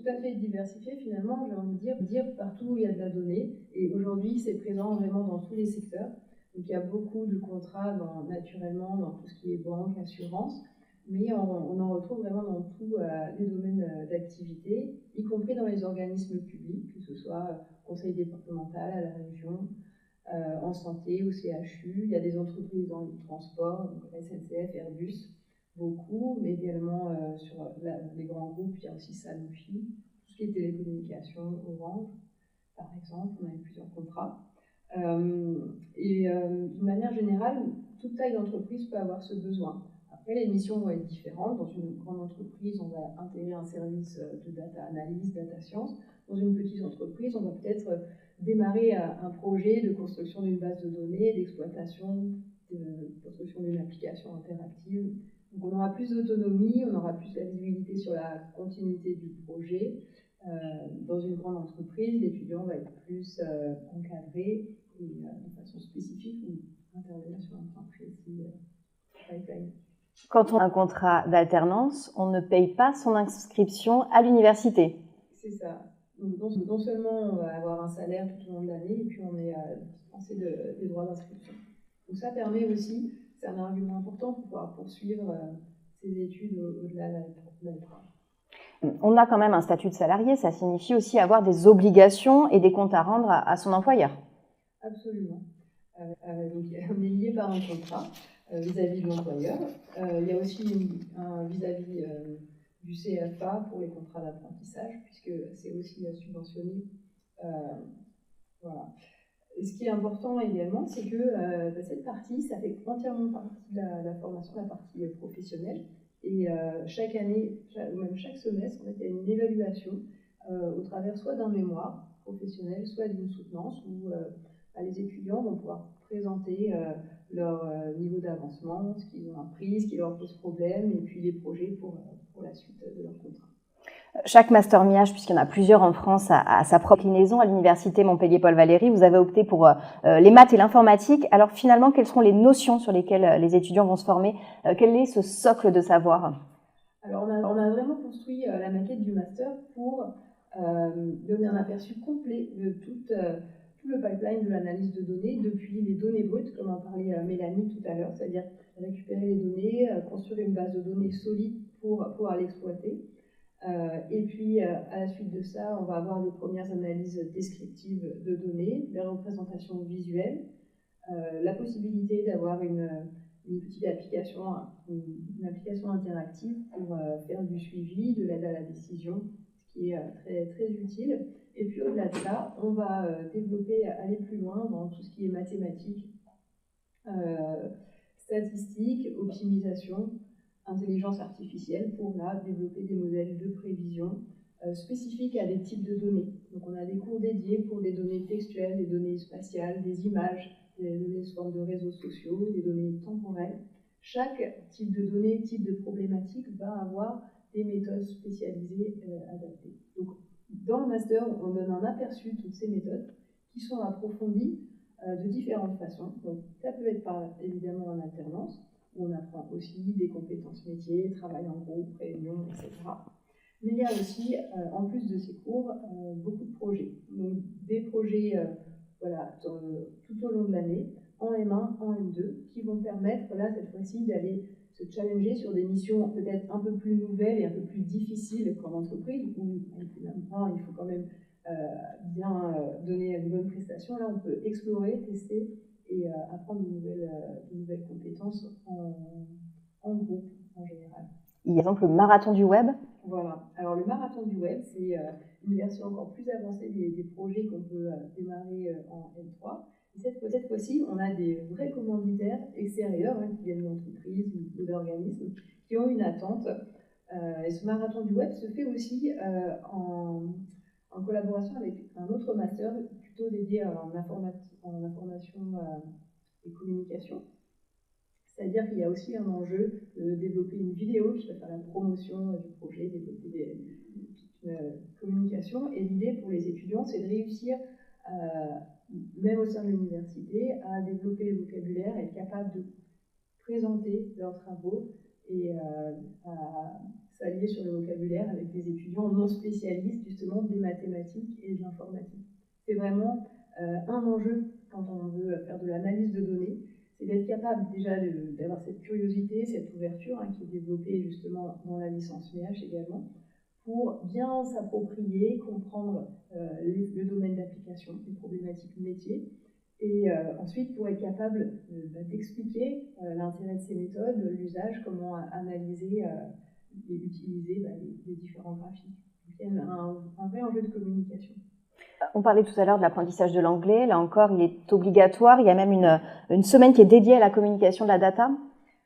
à fait diversifié finalement, j'ai envie de dire partout où il y a de la donnée. Et aujourd'hui, c'est présent vraiment dans tous les secteurs. Donc il y a beaucoup de contrats naturellement dans tout ce qui est banque, assurance. Mais on en retrouve vraiment dans tous les domaines d'activité, y compris dans les organismes publics, que ce soit conseil départemental, à la région, en santé, au CHU. Il y a des entreprises dans le transport, donc SNCF, Airbus, beaucoup, mais également sur les grands groupes, il y a aussi Sanofi, tout ce qui est télécommunications, Orange, par exemple, on a eu plusieurs contrats. D'une manière générale, toute taille d'entreprise peut avoir ce besoin. Après, les missions vont être différentes. Dans une grande entreprise, on va intégrer un service de data analyse, data science. Dans une petite entreprise, on va peut-être démarrer un projet de construction d'une base de données, d'exploitation, de construction d'une application interactive. Donc, on aura plus d'autonomie, on aura plus la visibilité sur la continuité du projet. Dans une grande entreprise, l'étudiant va être plus encadré et de façon spécifique ou intervenir sur un point précis pipeline. Quand on a un contrat d'alternance, on ne paye pas son inscription à l'université. C'est ça. Donc, non seulement on va avoir un salaire tout au long de l'année, et puis on est dispensé des droits d'inscription. Donc ça permet aussi, c'est un argument important pour pouvoir poursuivre ses études au-delà de l'A3. On a quand même un statut de salarié, ça signifie aussi avoir des obligations et des comptes à rendre à son employeur. Absolument. Donc on est lié par un contrat vis-à-vis de l'employeur. Il y a aussi un vis-à-vis du CFA pour les contrats d'apprentissage, puisque c'est aussi subventionné. Voilà. Et ce qui est important également, c'est que cette partie, ça fait entièrement partie de la formation, la partie professionnelle. Et chaque année, ou même chaque semestre, en fait, il y a une évaluation au travers soit d'un mémoire professionnel, soit d'une soutenance, où les étudiants vont pouvoir présenter leur niveau d'avancement, ce qu'ils ont appris, ce qui leur pose problème, et puis les projets pour la suite de leur contrat. Chaque master MIAGE, puisqu'il y en a plusieurs en France, a sa propre inclinaison. À l'université Montpellier Paul Valéry, vous avez opté pour les maths et l'informatique. Alors finalement, quelles seront les notions sur lesquelles les étudiants vont se former? Quel est ce socle de savoir? Alors on a vraiment construit la maquette du master pour donner un aperçu complet de tout le pipeline de l'analyse de données, depuis les données brutes, comme en parlait Mélanie tout à l'heure, c'est-à-dire récupérer les données, construire une base de données solide pour pouvoir l'exploiter. Et puis, à la suite de ça, on va avoir des premières analyses descriptives de données, des représentations visuelles, la possibilité d'avoir une petite application, une application interactive pour faire du suivi, de l'aide à la décision, ce qui est très, très utile. Et puis, au-delà de ça, on va développer, aller plus loin dans tout ce qui est mathématiques, statistiques, optimisation, intelligence artificielle pour là développer des modèles de prévision spécifiques à des types de données. Donc on a des cours dédiés pour des données textuelles, des données spatiales, des images, des données sous forme de réseaux sociaux, des données temporelles. Chaque type de données, type de problématique va avoir des méthodes spécialisées adaptées. Donc dans le master, on donne un aperçu de toutes ces méthodes qui sont approfondies de différentes façons. Donc ça peut être évidemment en alternance. On apprend aussi des compétences métiers, travail en groupe, réunion, etc. Mais il y a aussi, en plus de ces cours, beaucoup de projets. Donc des projets tout au long de l'année, en M1, en M2, qui vont permettre, là, cette fois-ci, d'aller se challenger sur des missions peut-être un peu plus nouvelles et un peu plus difficiles qu'en entreprise, où finalement, il faut quand même bien donner une bonne prestation. Là, on peut explorer, tester, et apprendre de nouvelles compétences en groupe en général. Il y a par exemple le marathon du web. Voilà. Alors le marathon du web, c'est une version encore plus avancée des projets qu'on peut démarrer en M3. Et cette fois-ci, on a des vrais commanditaires extérieurs qui viennent d'entreprises ou d'organismes qui ont une attente. Et ce marathon du web se fait aussi en collaboration avec un autre master plutôt dédié en information et communication. C'est-à-dire qu'il y a aussi un enjeu de développer une vidéo qui va faire la promotion du projet, développer une communication. Et l'idée pour les étudiants, c'est de réussir, même au sein de l'université, à développer le vocabulaire, être capable de présenter leurs travaux et à s'allier sur le vocabulaire avec des étudiants non spécialistes justement des mathématiques et de l'informatique. C'est vraiment un enjeu quand on veut faire de l'analyse de données, c'est d'être capable déjà d'avoir cette curiosité, cette ouverture qui est développée justement dans la licence MIAGE également, pour bien s'approprier, comprendre le domaine d'application, les problématiques métiers, et ensuite pour être capable d'expliquer l'intérêt de ces méthodes, l'usage, comment analyser et utiliser les différents graphiques. Donc, il y a un vrai enjeu de communication. On parlait tout à l'heure de l'apprentissage de l'anglais. Là encore, il est obligatoire. Il y a même une semaine qui est dédiée à la communication de la data.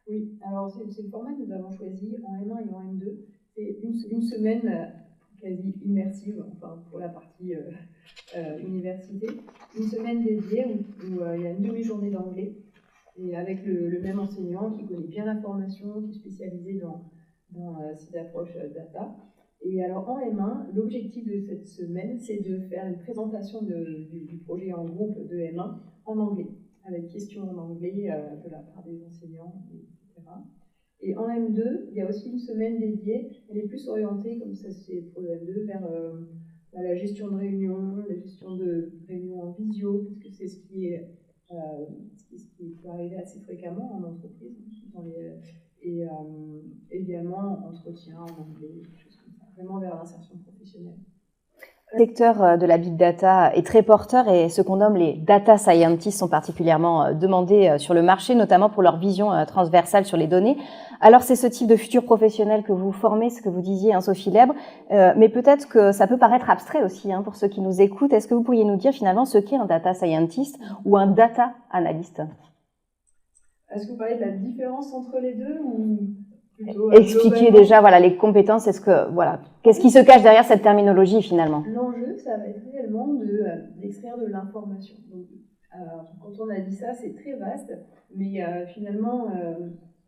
Oui, alors c'est le format que nous avons choisi en M1 et en M2. C'est une semaine quasi immersive, enfin pour la partie université. Une semaine dédiée où il y a une demi-journée d'anglais et avec le même enseignant qui connaît bien l'information, qui est spécialisé dans cette approche data. Et alors en M1, l'objectif de cette semaine, c'est de faire une présentation du projet en groupe de M1 en anglais, avec questions en anglais de la part des enseignants, etc. Et en M2, il y a aussi une semaine dédiée, elle est plus orientée, comme ça c'est pour le M2, vers la gestion de réunions, la gestion de réunions en visio, parce que c'est ce qui peut arriver assez fréquemment en entreprise, et également entretien en anglais, des choses comme ça, vraiment vers l'insertion professionnelle. Le secteur de la big data est très porteur et ce qu'on nomme les data scientists sont particulièrement demandés sur le marché, notamment pour leur vision transversale sur les données. Alors c'est ce type de futur professionnel que vous formez, ce que vous disiez, Sophie Lèbre, mais peut-être que ça peut paraître abstrait aussi pour ceux qui nous écoutent. Est-ce que vous pourriez nous dire finalement ce qu'est un data scientist ou un data analyst ? Est-ce que vous parlez de la différence entre les deux ou plutôt expliquer déjà les compétences, qu'est-ce qui se cache derrière cette terminologie finalement? L'enjeu, ça va être réellement d'extraire de l'information. Donc, Quand on a dit ça, c'est très vaste, mais finalement,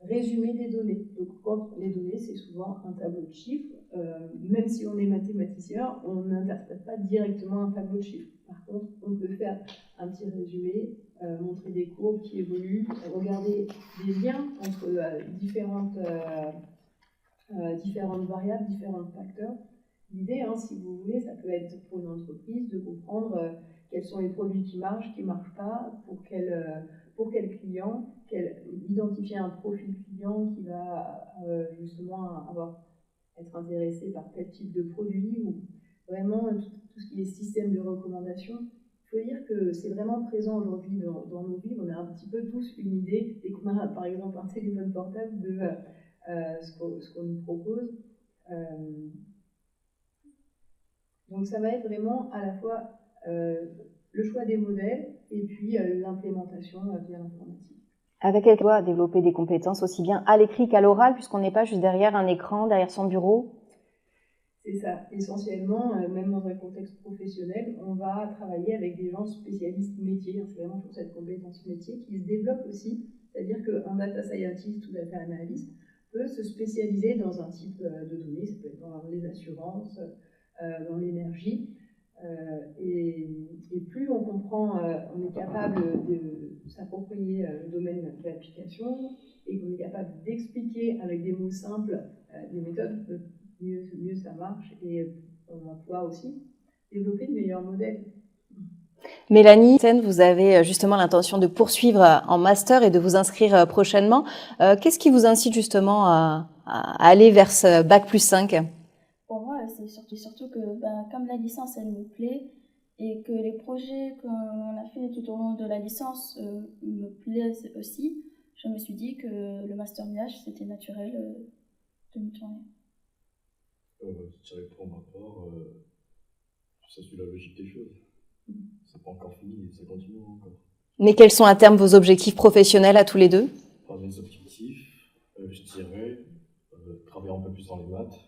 résumer des données. Donc, quand les données, c'est souvent un tableau de chiffres. Même si on est mathématicien, on n'interprète pas directement un tableau de chiffres. Par contre, on peut faire un petit résumé, montrer des courbes qui évoluent, regarder des liens entre différentes variables, différents facteurs. L'idée, si vous voulez, ça peut être pour une entreprise de comprendre quels sont les produits qui marchent pas, pour quel client, identifier un profil client qui va justement être intéressé par tel type de produit, ou vraiment tout ce qui est système de recommandation. Il faut dire que c'est vraiment présent aujourd'hui dans nos vies. On a un petit peu tous une idée, dès qu'on a par exemple un téléphone portable, de ce qu'on nous propose. Donc ça va être vraiment à la fois le choix des modèles et puis l'implémentation via l'informatique. Avec elle, on doit développer des compétences aussi bien à l'écrit qu'à l'oral, puisqu'on n'est pas juste derrière un écran, derrière son bureau. C'est ça. Essentiellement, même dans un contexte professionnel, on va travailler avec des gens spécialistes métiers. C'est vraiment pour cette compétence métier qui se développe aussi. C'est-à-dire qu'un data scientist ou data analyst peut se spécialiser dans un type de données. Ça peut être dans les assurances, dans l'énergie. Et plus on comprend, on est capable de s'approprier le domaine de l'application et qu'on est capable d'expliquer avec des mots simples les méthodes, mieux ça marche, et on va pouvoir aussi développer de meilleurs modèles. Mélanie, vous avez justement l'intention de poursuivre en master et de vous inscrire prochainement. Qu'est-ce qui vous incite justement à aller vers ce Bac+5 ? Pour moi, c'est surtout que comme la licence, elle me plaît, et que les projets qu'on a fait tout au long de la licence me plaisent aussi, je me suis dit que le master MIAGE, c'était naturel de m'y tourner. Je dirais pour ma part, ça suit la logique des choses. C'est pas encore fini, ça continue encore. Mais quels sont à terme vos objectifs professionnels à tous les deux ? Mes objectifs, je dirais travailler un peu plus dans les maths,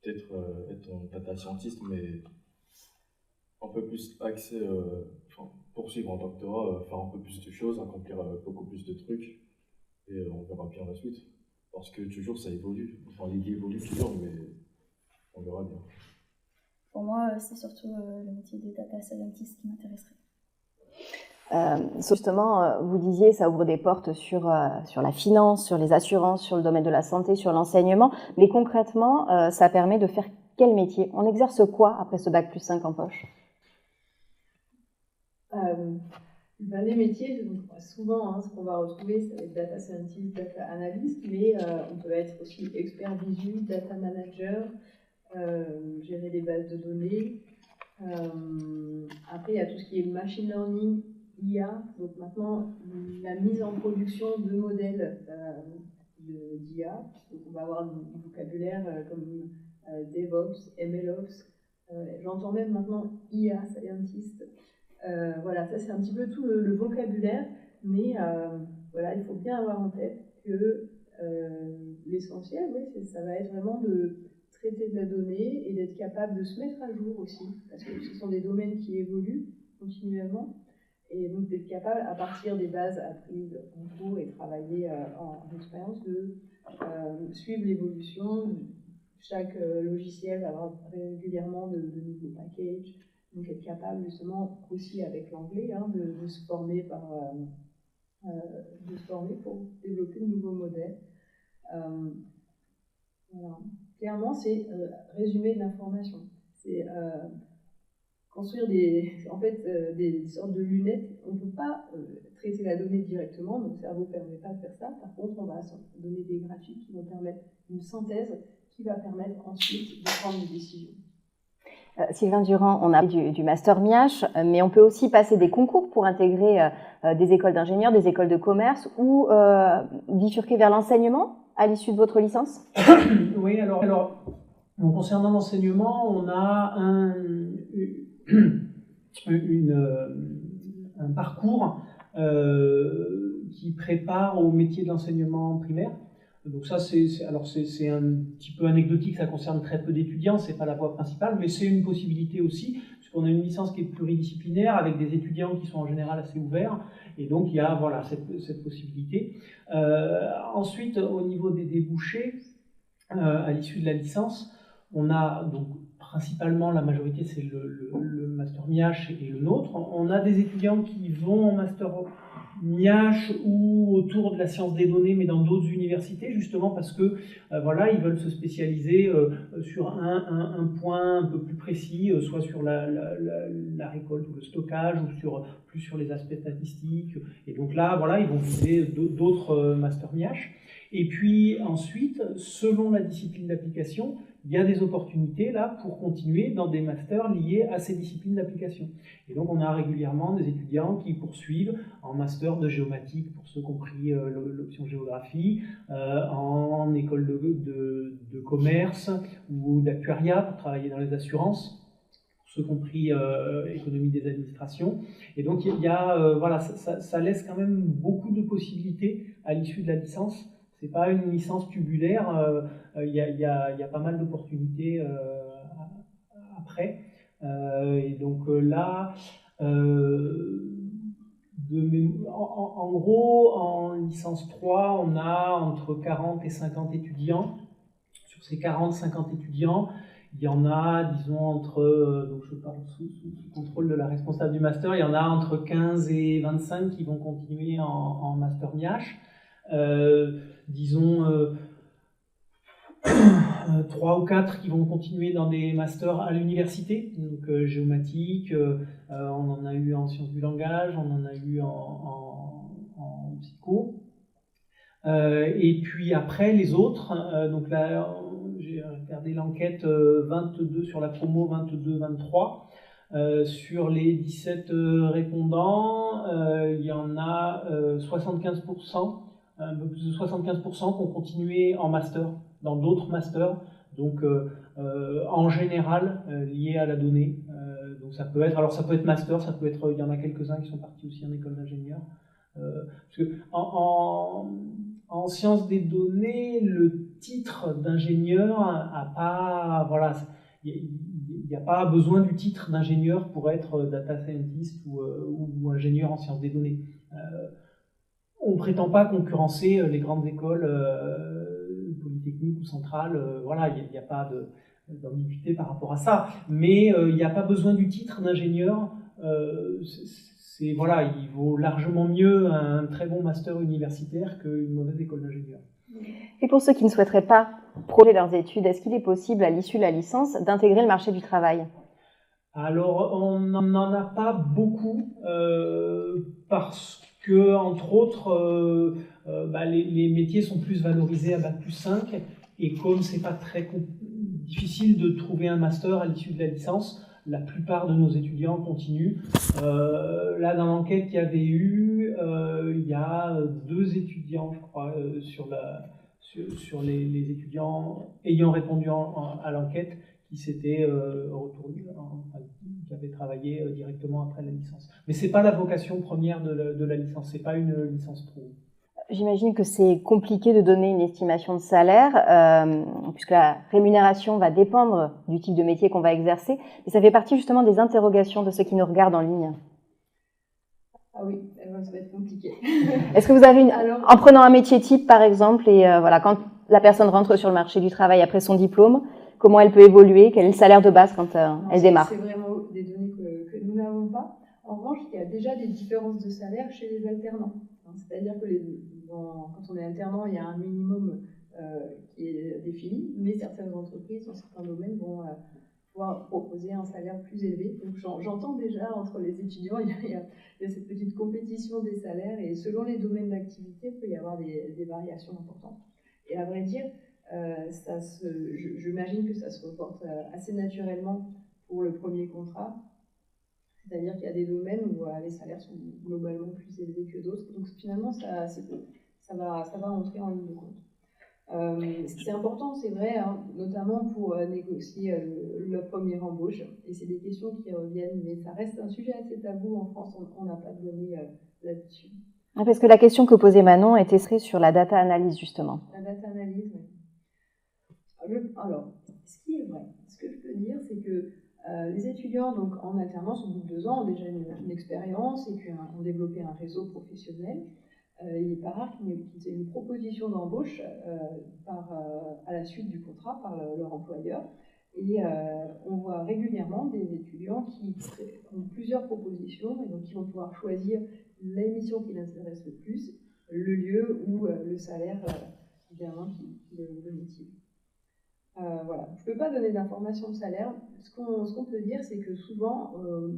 peut-être être un data scientist, mais un peu plus axé, poursuivre un doctorat, faire un peu plus de choses, accomplir beaucoup plus de trucs, et on verra bien la suite. Parce que toujours ça évolue, l'idée évolue toujours, mais on verra bien. Pour moi, c'est surtout le métier de data scientist qui m'intéresserait. Justement, vous disiez, ça ouvre des portes sur la finance, sur les assurances, sur le domaine de la santé, sur l'enseignement. Mais concrètement, ça permet de faire quel métier ? On exerce quoi après ce Bac+5 en poche ? Les métiers, souvent, ce qu'on va retrouver, ça va être data scientist, data analyst, mais on peut être aussi expert visu, data manager, gérer des bases de données. Après, il y a tout ce qui est machine learning, IA. Donc maintenant, la mise en production de modèles d'IA. Donc on va avoir du vocabulaire comme DevOps, MLOps. J'entends même maintenant IA scientist. Voilà, ça c'est un petit peu tout le vocabulaire, mais voilà, il faut bien avoir en tête que l'essentiel, ça va être vraiment de traiter de la donnée et d'être capable de se mettre à jour aussi, parce que ce sont des domaines qui évoluent continuellement, et donc d'être capable, à partir des bases apprises en cours et travailler en expérience, de suivre l'évolution. Chaque logiciel va avoir régulièrement de nouveaux packages, donc être capable justement aussi avec l'anglais de se former pour développer de nouveaux modèles. Voilà. Clairement, c'est résumer de l'information. C'est construire des sortes de lunettes. On ne peut pas traiter la donnée directement, notre cerveau ne permet pas de faire ça. Par contre, on va donner des graphiques qui vont permettre une synthèse qui va permettre ensuite de prendre des décisions. Sylvain Durand, on a du master MIAGE, mais on peut aussi passer des concours pour intégrer des écoles d'ingénieurs, des écoles de commerce ou bifurquer vers l'enseignement à l'issue de votre licence. Oui, alors concernant l'enseignement, on a un parcours qui prépare au métier de l'enseignement primaire. Donc ça, c'est un petit peu anecdotique, ça concerne très peu d'étudiants, c'est pas la voie principale, mais c'est une possibilité aussi, parce puisqu'on a une licence qui est pluridisciplinaire avec des étudiants qui sont en général assez ouverts, et donc il y a voilà, cette possibilité. Ensuite, au niveau des débouchés, à l'issue de la licence, on a donc principalement, la majorité c'est le master MIACH et le nôtre. On a des étudiants qui vont en master MIACH ou autour de la science des données, mais dans d'autres universités, justement parce que voilà, ils veulent se spécialiser sur un point un peu plus précis, soit sur la récolte ou le stockage, ou plus sur les aspects statistiques. Et donc là, voilà, ils vont viser d'autres master MIACH. Et puis ensuite, selon la discipline d'application, il y a des opportunités là pour continuer dans des masters liés à ces disciplines d'application. Et donc on a régulièrement des étudiants qui poursuivent en master de géomatique, pour ceux qui ont pris l'option géographie, en école de commerce ou d'actuariat pour travailler dans les assurances, pour ceux qui ont pris économie des administrations. Et donc il y a voilà, ça laisse quand même beaucoup de possibilités à l'issue de la licence. C'est pas une licence tubulaire, il y a pas mal d'opportunités après. Et donc là, en gros, en licence 3, on a entre 40 et 50 étudiants. Sur ces 40-50 étudiants, il y en a, disons, donc je parle sous contrôle de la responsable du master, il y en a entre 15 et 25 qui vont continuer en master MIACH. Disons 3 ou 4 qui vont continuer dans des masters à l'université, donc géomatique, on en a eu en sciences du langage, on en a eu en psycho. Et puis après les autres, donc là j'ai regardé l'enquête 22 sur la promo 22-23. Sur les 17 répondants, il y en a 75%. Un peu plus de 75% qui ont continué en master, dans d'autres masters, donc en général liés à la donnée. Donc ça peut être master, ça peut être, il y en a quelques-uns qui sont partis aussi en école d'ingénieur. Parce que en sciences des données, le titre d'ingénieur a pas, voilà, il n'y a pas besoin du titre d'ingénieur pour être data scientist ou ingénieur en sciences des données. On ne prétend pas concurrencer les grandes écoles polytechniques ou centrales. Voilà, il n'y a pas d'ambiguïté par rapport à ça. Mais il n'y a pas besoin du titre d'ingénieur. Voilà, il vaut largement mieux un très bon master universitaire qu'une mauvaise école d'ingénieur. Et pour ceux qui ne souhaiteraient pas prolonger leurs études, est-ce qu'il est possible, à l'issue de la licence, d'intégrer le marché du travail ? Alors, on n'en a pas beaucoup parce que, entre autres, les métiers sont plus valorisés à Bac+5, et comme c'est pas très difficile de trouver un master à l'issue de la licence, la plupart de nos étudiants continuent. Là, dans l'enquête qu'il y avait eu, il y a 2 étudiants, je crois, sur les étudiants ayant répondu à l'enquête, qui s'étaient retournés, qui avaient travaillé directement après la licence. Mais c'est pas la vocation première de la licence, c'est pas une licence pro. J'imagine que c'est compliqué de donner une estimation de salaire, puisque la rémunération va dépendre du type de métier qu'on va exercer. Et ça fait partie justement des interrogations de ceux qui nous regardent en ligne. Ah oui, ça va être compliqué. Est-ce que vous avez en prenant un métier type par exemple, et voilà, quand la personne rentre sur le marché du travail après son diplôme, comment elle peut évoluer, quel est le salaire de base quand elle démarre? C'est vraiment des données que nous n'avons pas. En revanche, il y a déjà des différences de salaire chez les alternants. C'est-à-dire que quand on est alternant, il y a un minimum qui est défini, mais certaines entreprises, dans certains domaines, vont pouvoir proposer un salaire plus élevé. Donc j'entends déjà entre les étudiants, il y a cette petite compétition des salaires, et selon les domaines d'activité, il peut y avoir des variations importantes. Et à vrai dire, j'imagine que ça se reporte assez naturellement pour le premier contrat. C'est-à-dire qu'il y a des domaines où les salaires sont globalement plus élevés que d'autres. Donc finalement, ça va entrer en ligne de compte. C'est important, c'est vrai, hein, notamment pour négocier la première embauche. Et c'est des questions qui reviennent, mais ça reste un sujet assez tabou en France. On n'a pas de données là-dessus. Ah, parce que la question que posait Manon était sur la data analyse, justement. La data analyse, oui. Alors, ce qui est vrai, ce que je peux dire, c'est que Les étudiants donc, en alternance, au bout de 2 ans, ont déjà une expérience et puis ont développé un réseau professionnel. Il n'est pas rare qu'ils aient une proposition d'embauche à la suite du contrat par leur employeur. Et on voit régulièrement des étudiants qui ont plusieurs propositions et donc qui vont pouvoir choisir la mission qui l'intéresse le plus, le lieu ou le salaire évidemment qui le motive. Voilà. Je ne peux pas donner d'informations de salaire. Ce qu'on peut dire, c'est que souvent,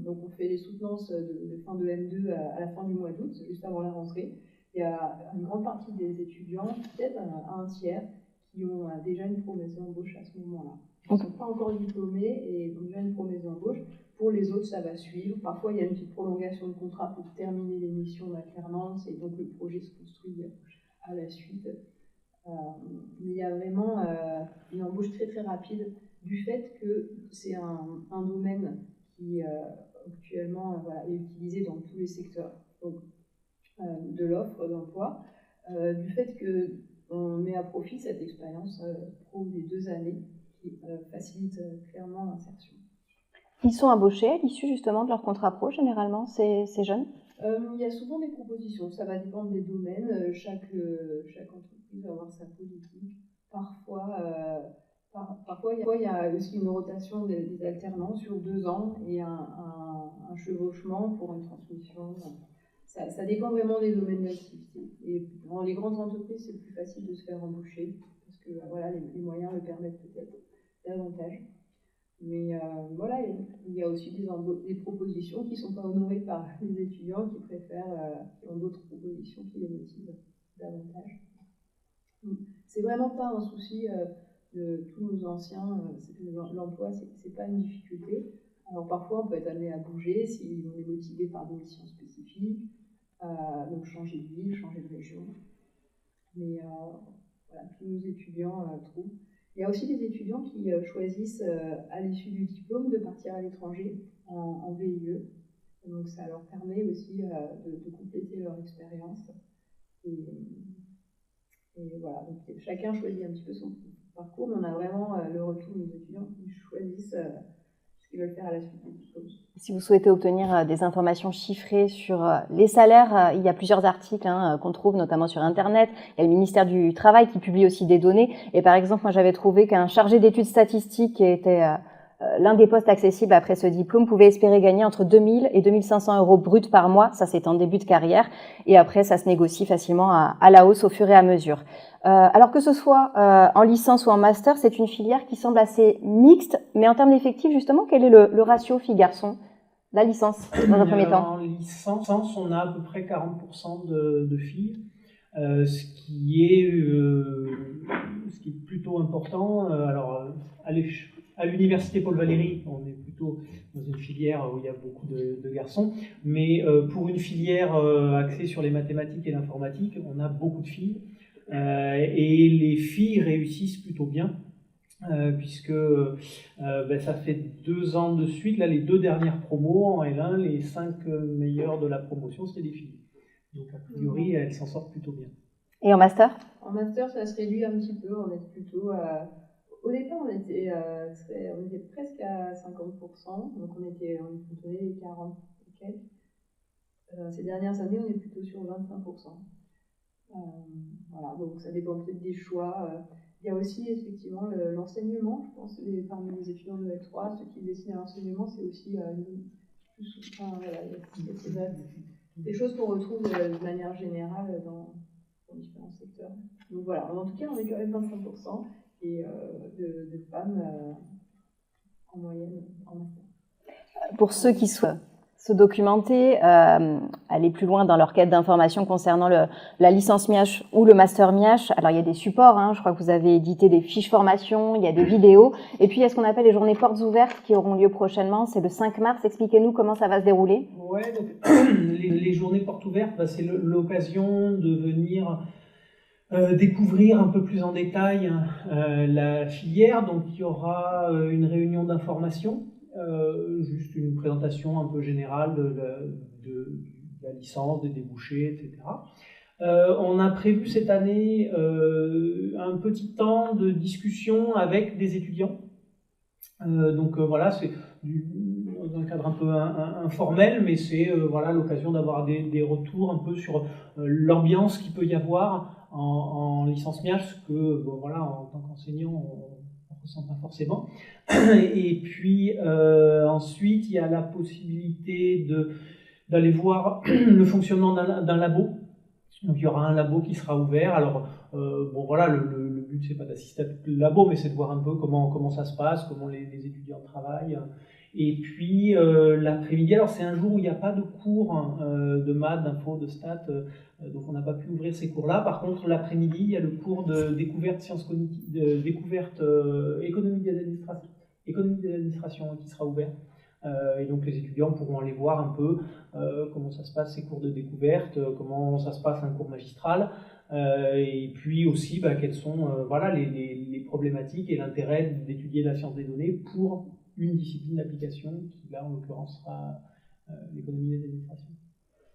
donc on fait les soutenances de fin de M2 à la fin du mois d'août, juste avant la rentrée. Il y a une grande partie des étudiants, peut-être un tiers, qui ont déjà une promesse d'embauche à ce moment-là. Ils ne sont pas encore diplômés et ont déjà une promesse d'embauche. Pour les autres, ça va suivre. Parfois, il y a une petite prolongation de contrat pour terminer les missions d'alternance et donc le projet se construit à la suite. Mais il y a vraiment une embauche très très rapide du fait que c'est un domaine qui actuellement est utilisé dans tous les secteurs donc, de l'offre d'emploi, du fait qu'on met à profit cette expérience pro des 2 années qui facilite clairement l'insertion. Ils sont embauchés à l'issue justement de leur contrat pro, généralement, ces jeunes? Il y a souvent des propositions, ça va dépendre des domaines, chaque entreprise va avoir sa politique. Parfois, il y a aussi une rotation des alternants sur 2 ans et un chevauchement pour une transmission. Ça dépend vraiment des domaines d'activité. Et dans les grandes entreprises, c'est plus facile de se faire embaucher parce que les moyens le permettent peut-être davantage. Mais il y a aussi des propositions qui ne sont pas honorées par les étudiants qui préfèrent, qui ont d'autres propositions qui les motivent davantage. C'est vraiment pas un souci de tous nos anciens, l'emploi, c'est pas une difficulté. Alors parfois on peut être amené à bouger si on est motivé par des missions spécifiques, donc changer de ville, changer de région. Mais tous nos étudiants trouvent. Il y a aussi des étudiants qui choisissent à l'issue du diplôme de partir à l'étranger en VIE. Donc ça leur permet aussi de compléter leur expérience. Et voilà, donc chacun choisit un petit peu son parcours, mais on a vraiment le retour des étudiants qui choisissent ce qu'ils veulent faire à la suite du diplôme. Si vous souhaitez obtenir des informations chiffrées sur les salaires, il y a plusieurs articles qu'on trouve notamment sur Internet. Il y a le ministère du Travail qui publie aussi des données. Et par exemple, moi j'avais trouvé qu'un chargé d'études statistiques qui était l'un des postes accessibles après ce diplôme pouvait espérer gagner entre 2000 et 2500 euros bruts par mois. Ça, c'est en début de carrière. Et après, ça se négocie facilement à la hausse au fur et à mesure. Alors que ce soit en licence ou en master, c'est une filière qui semble assez mixte. Mais en termes d'effectifs, justement, quel est le ratio filles-garçons? La licence, dans un premier temps. En licence, on a à peu près 40% de filles, ce qui est plutôt important. À l'université Paul Valéry, on est plutôt dans une filière où il y a beaucoup de garçons, mais pour une filière axée sur les mathématiques et l'informatique, on a beaucoup de filles, et les filles réussissent plutôt bien. Puisque ça fait 2 ans de suite, là, les 2 dernières promos en L1, les 5 meilleures de la promotion, c'était des filles. Donc a priori, elles s'en sortent plutôt bien. Et en master? En master, ça se réduit un petit peu, on est plutôt... au départ, on était presque à 50%, donc on tenait les 40 et quelques. Ces dernières années, on est plutôt sur 25%. Donc ça dépend peut-être des choix. Il y a aussi effectivement l'enseignement, je pense, parmi les étudiants de L3, ceux qui se destinent à l'enseignement, c'est aussi des choses qu'on retrouve de manière générale dans différents secteurs. Donc voilà, en tout cas, on est quand même 25% et de femmes en moyenne en master. Pour ceux qui souhaitent se documenter, aller plus loin dans leur quête d'informations concernant la licence MIACH ou le master MIACH. Alors il y a des supports, je crois que vous avez édité des fiches formation, il y a des vidéos, et puis il y a ce qu'on appelle les journées portes ouvertes qui auront lieu prochainement, c'est le 5 mars. Expliquez-nous comment ça va se dérouler. Ouais, donc les journées portes ouvertes, c'est l'occasion de venir découvrir un peu plus en détail la filière. Donc il y aura une réunion d'information, juste une présentation un peu générale de la licence, des débouchés, etc. On a prévu cette année un petit temps de discussion avec des étudiants Donc voilà, c'est dans un cadre un peu informel, mais c'est voilà, l'occasion d'avoir des retours un peu sur l'ambiance qu'il peut y avoir en licence MIAGE, ce que bon, voilà, en tant qu'enseignant, on ne ressent pas forcément. Et puis ensuite, il y a la possibilité d'aller voir le fonctionnement d'un labo. Donc il y aura un labo qui sera ouvert. Alors bon voilà, le but c'est pas d'assister à tout le labo, mais c'est de voir un peu comment ça se passe, comment les étudiants travaillent. Et puis l'après-midi, alors c'est un jour où il n'y a pas de cours de maths, d'info, de stats, donc on n'a pas pu ouvrir ces cours-là. Par contre l'après-midi, il y a le cours de découverte sciences cognitives, de découverte économie des administrations qui sera ouvert. Et donc les étudiants pourront aller voir un peu comment ça se passe ces cours de découverte, comment ça se passe un cours magistral, et puis aussi quelles sont voilà, les problématiques et l'intérêt d'étudier la science des données pour une discipline d'application qui là en l'occurrence sera l'économie des administrations.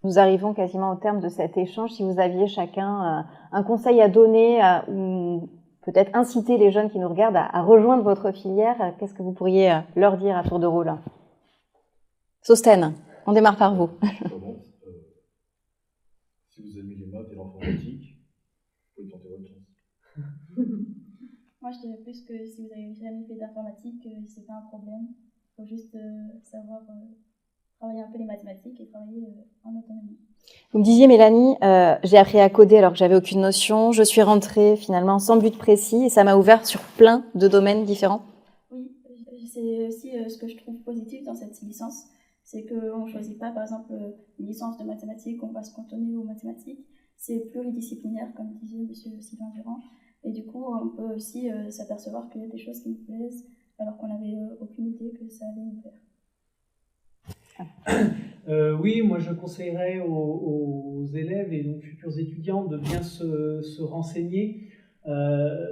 Nous arrivons quasiment au terme de cet échange. Si vous aviez chacun un conseil à donner ou peut-être inciter les jeunes qui nous regardent à rejoindre votre filière, qu'est-ce que vous pourriez leur dire à tour de rôle? Sostène, on démarre par vous. Si vous aimez les maths et l'informatique, vous pouvez tenter votre chance. Moi, je dirais plus que si vous n'avez jamais fait d'informatique, c'est pas un problème. Il faut juste savoir travailler un peu les mathématiques et travailler en autonomie. Vous me disiez, Mélanie, j'ai appris à coder alors que j'avais aucune notion. Je suis rentrée finalement sans but précis et ça m'a ouvert sur plein de domaines différents. Oui, c'est aussi ce que je trouve positif dans cette licence. C'est qu'on ne choisit pas, par exemple, une licence de mathématiques, on va se cantonner aux mathématiques. C'est pluridisciplinaire, comme disait M. Sylvain Durand. Et du coup, on peut aussi s'apercevoir qu'il y a des choses qui nous plaisent, alors qu'on n'avait aucune idée que ça allait nous plaire. Oui, moi je conseillerais aux élèves et donc futurs étudiants de bien se renseigner.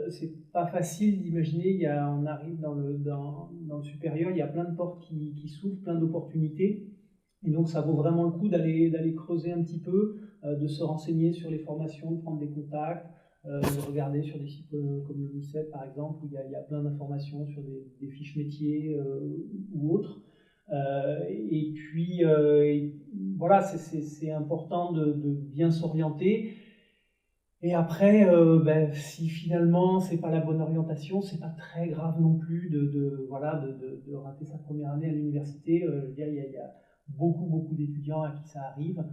C'est pas facile d'imaginer, on arrive dans le supérieur, il y a plein de portes qui s'ouvrent, plein d'opportunités. Et donc ça vaut vraiment le coup d'aller creuser un petit peu, de se renseigner sur les formations, de prendre des contacts, de regarder sur des sites comme le MICEP par exemple, où il y a plein d'informations sur des fiches métiers ou autres. Et puis voilà, c'est important de bien s'orienter. Et après, si finalement c'est pas la bonne orientation, c'est pas très grave non plus de rater sa première année à l'université. Je veux dire, il y a beaucoup d'étudiants à qui ça arrive.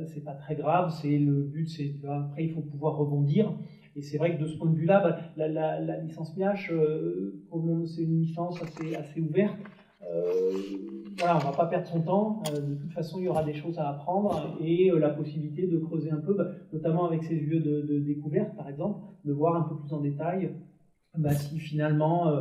C'est pas très grave. Le but, c'est après il faut pouvoir rebondir. Et c'est vrai que de ce point de vue-là, la licence MIAGE, comme c'est une licence assez ouverte. Voilà, on ne va pas perdre son temps. De toute façon, il y aura des choses à apprendre et la possibilité de creuser un peu, notamment avec ces lieux de découverte, par exemple, de voir un peu plus en détail si finalement,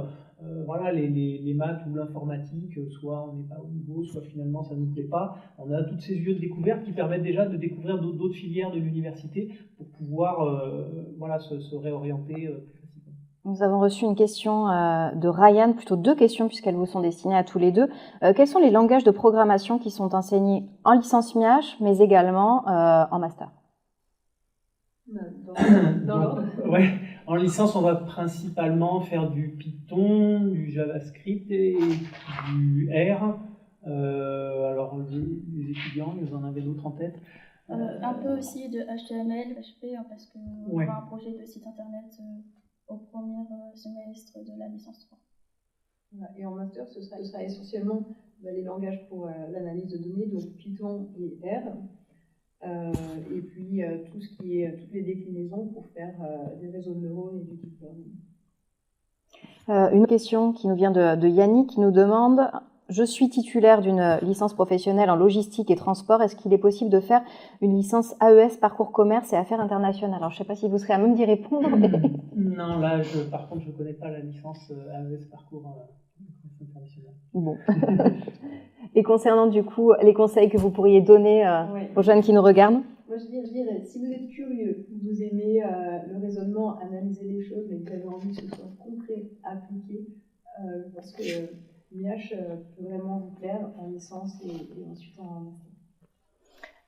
voilà, les maths ou l'informatique, soit on n'est pas au niveau, soit finalement ça ne nous plaît pas. On a tous ces lieux de découverte qui permettent déjà de découvrir d'autres filières de l'université pour pouvoir voilà, se réorienter plus facilement. Nous avons reçu une question de Ryan, plutôt deux questions puisqu'elles vous sont destinées à tous les deux. Quels sont les langages de programmation qui sont enseignés en licence MIAGE, mais également en master? Dans l'ordre. Ouais. En licence, on va principalement faire du Python, du JavaScript et du R. Alors, les étudiants, vous en avez d'autres en tête? Un peu aussi de HTML, PHP, parce qu'on ouais. aura un projet de site internet au premier semestre de la licence 3. Et en master, ce sera essentiellement les langages pour l'analyse de données, donc Python et R. Et puis tout ce qui est toutes les déclinaisons pour faire des réseaux de neurones et du deep learning. Une question qui nous vient de Yannick qui nous demande: je suis titulaire d'une licence professionnelle en logistique et transport. Est-ce qu'il est possible de faire une licence AES parcours commerce et affaires internationales? Alors, je ne sais pas si vous serez à même d'y répondre. Non, là, par contre, je ne connais pas la licence AES parcours international. Bon. Et concernant du coup les conseils que vous pourriez donner aux jeunes qui nous regardent? Moi, je dirais, si vous êtes curieux, vous aimez le raisonnement, analyser les choses, mais que vous avez envie que ce soit concret, appliqué, je pense que MIAGE peut vraiment vous plaire en licence et ensuite en master.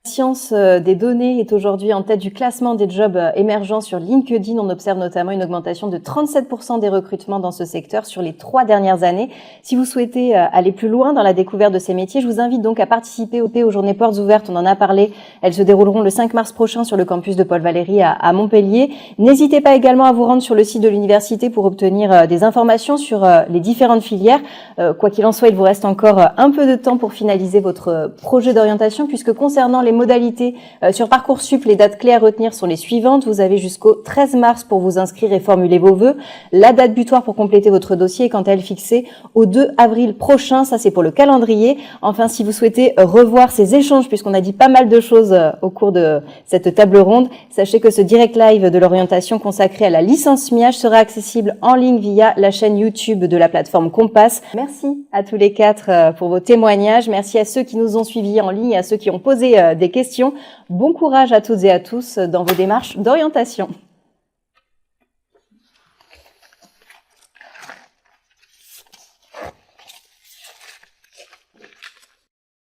Science des données est aujourd'hui en tête du classement des jobs émergents sur LinkedIn. On observe notamment une augmentation de 37% des recrutements dans ce secteur sur les 3 dernières années. Si vous souhaitez aller plus loin dans la découverte de ces métiers, je vous invite donc à participer aux journées portes ouvertes. On en a parlé. Elles se dérouleront le 5 mars prochain sur le campus de Paul Valéry à Montpellier. N'hésitez pas également à vous rendre sur le site de l'université pour obtenir des informations sur les différentes filières. Quoi qu'il en soit, il vous reste encore un peu de temps pour finaliser votre projet d'orientation, puisque concernant les modalités sur Parcoursup, les dates clés à retenir sont les suivantes. Vous avez jusqu'au 13 mars pour vous inscrire et formuler vos vœux. La date butoir pour compléter votre dossier est quant à elle fixée au 2 avril prochain. Ça, c'est pour le calendrier. Enfin, si vous souhaitez revoir ces échanges, puisqu'on a dit pas mal de choses au cours de cette table ronde, sachez que ce direct live de l'orientation consacré à la licence MIAGE sera accessible en ligne via la chaîne YouTube de la plateforme Compass. Merci à tous les 4 pour vos témoignages. Merci à ceux qui nous ont suivis en ligne et à ceux qui ont posé des questions. Bon courage à toutes et à tous dans vos démarches d'orientation.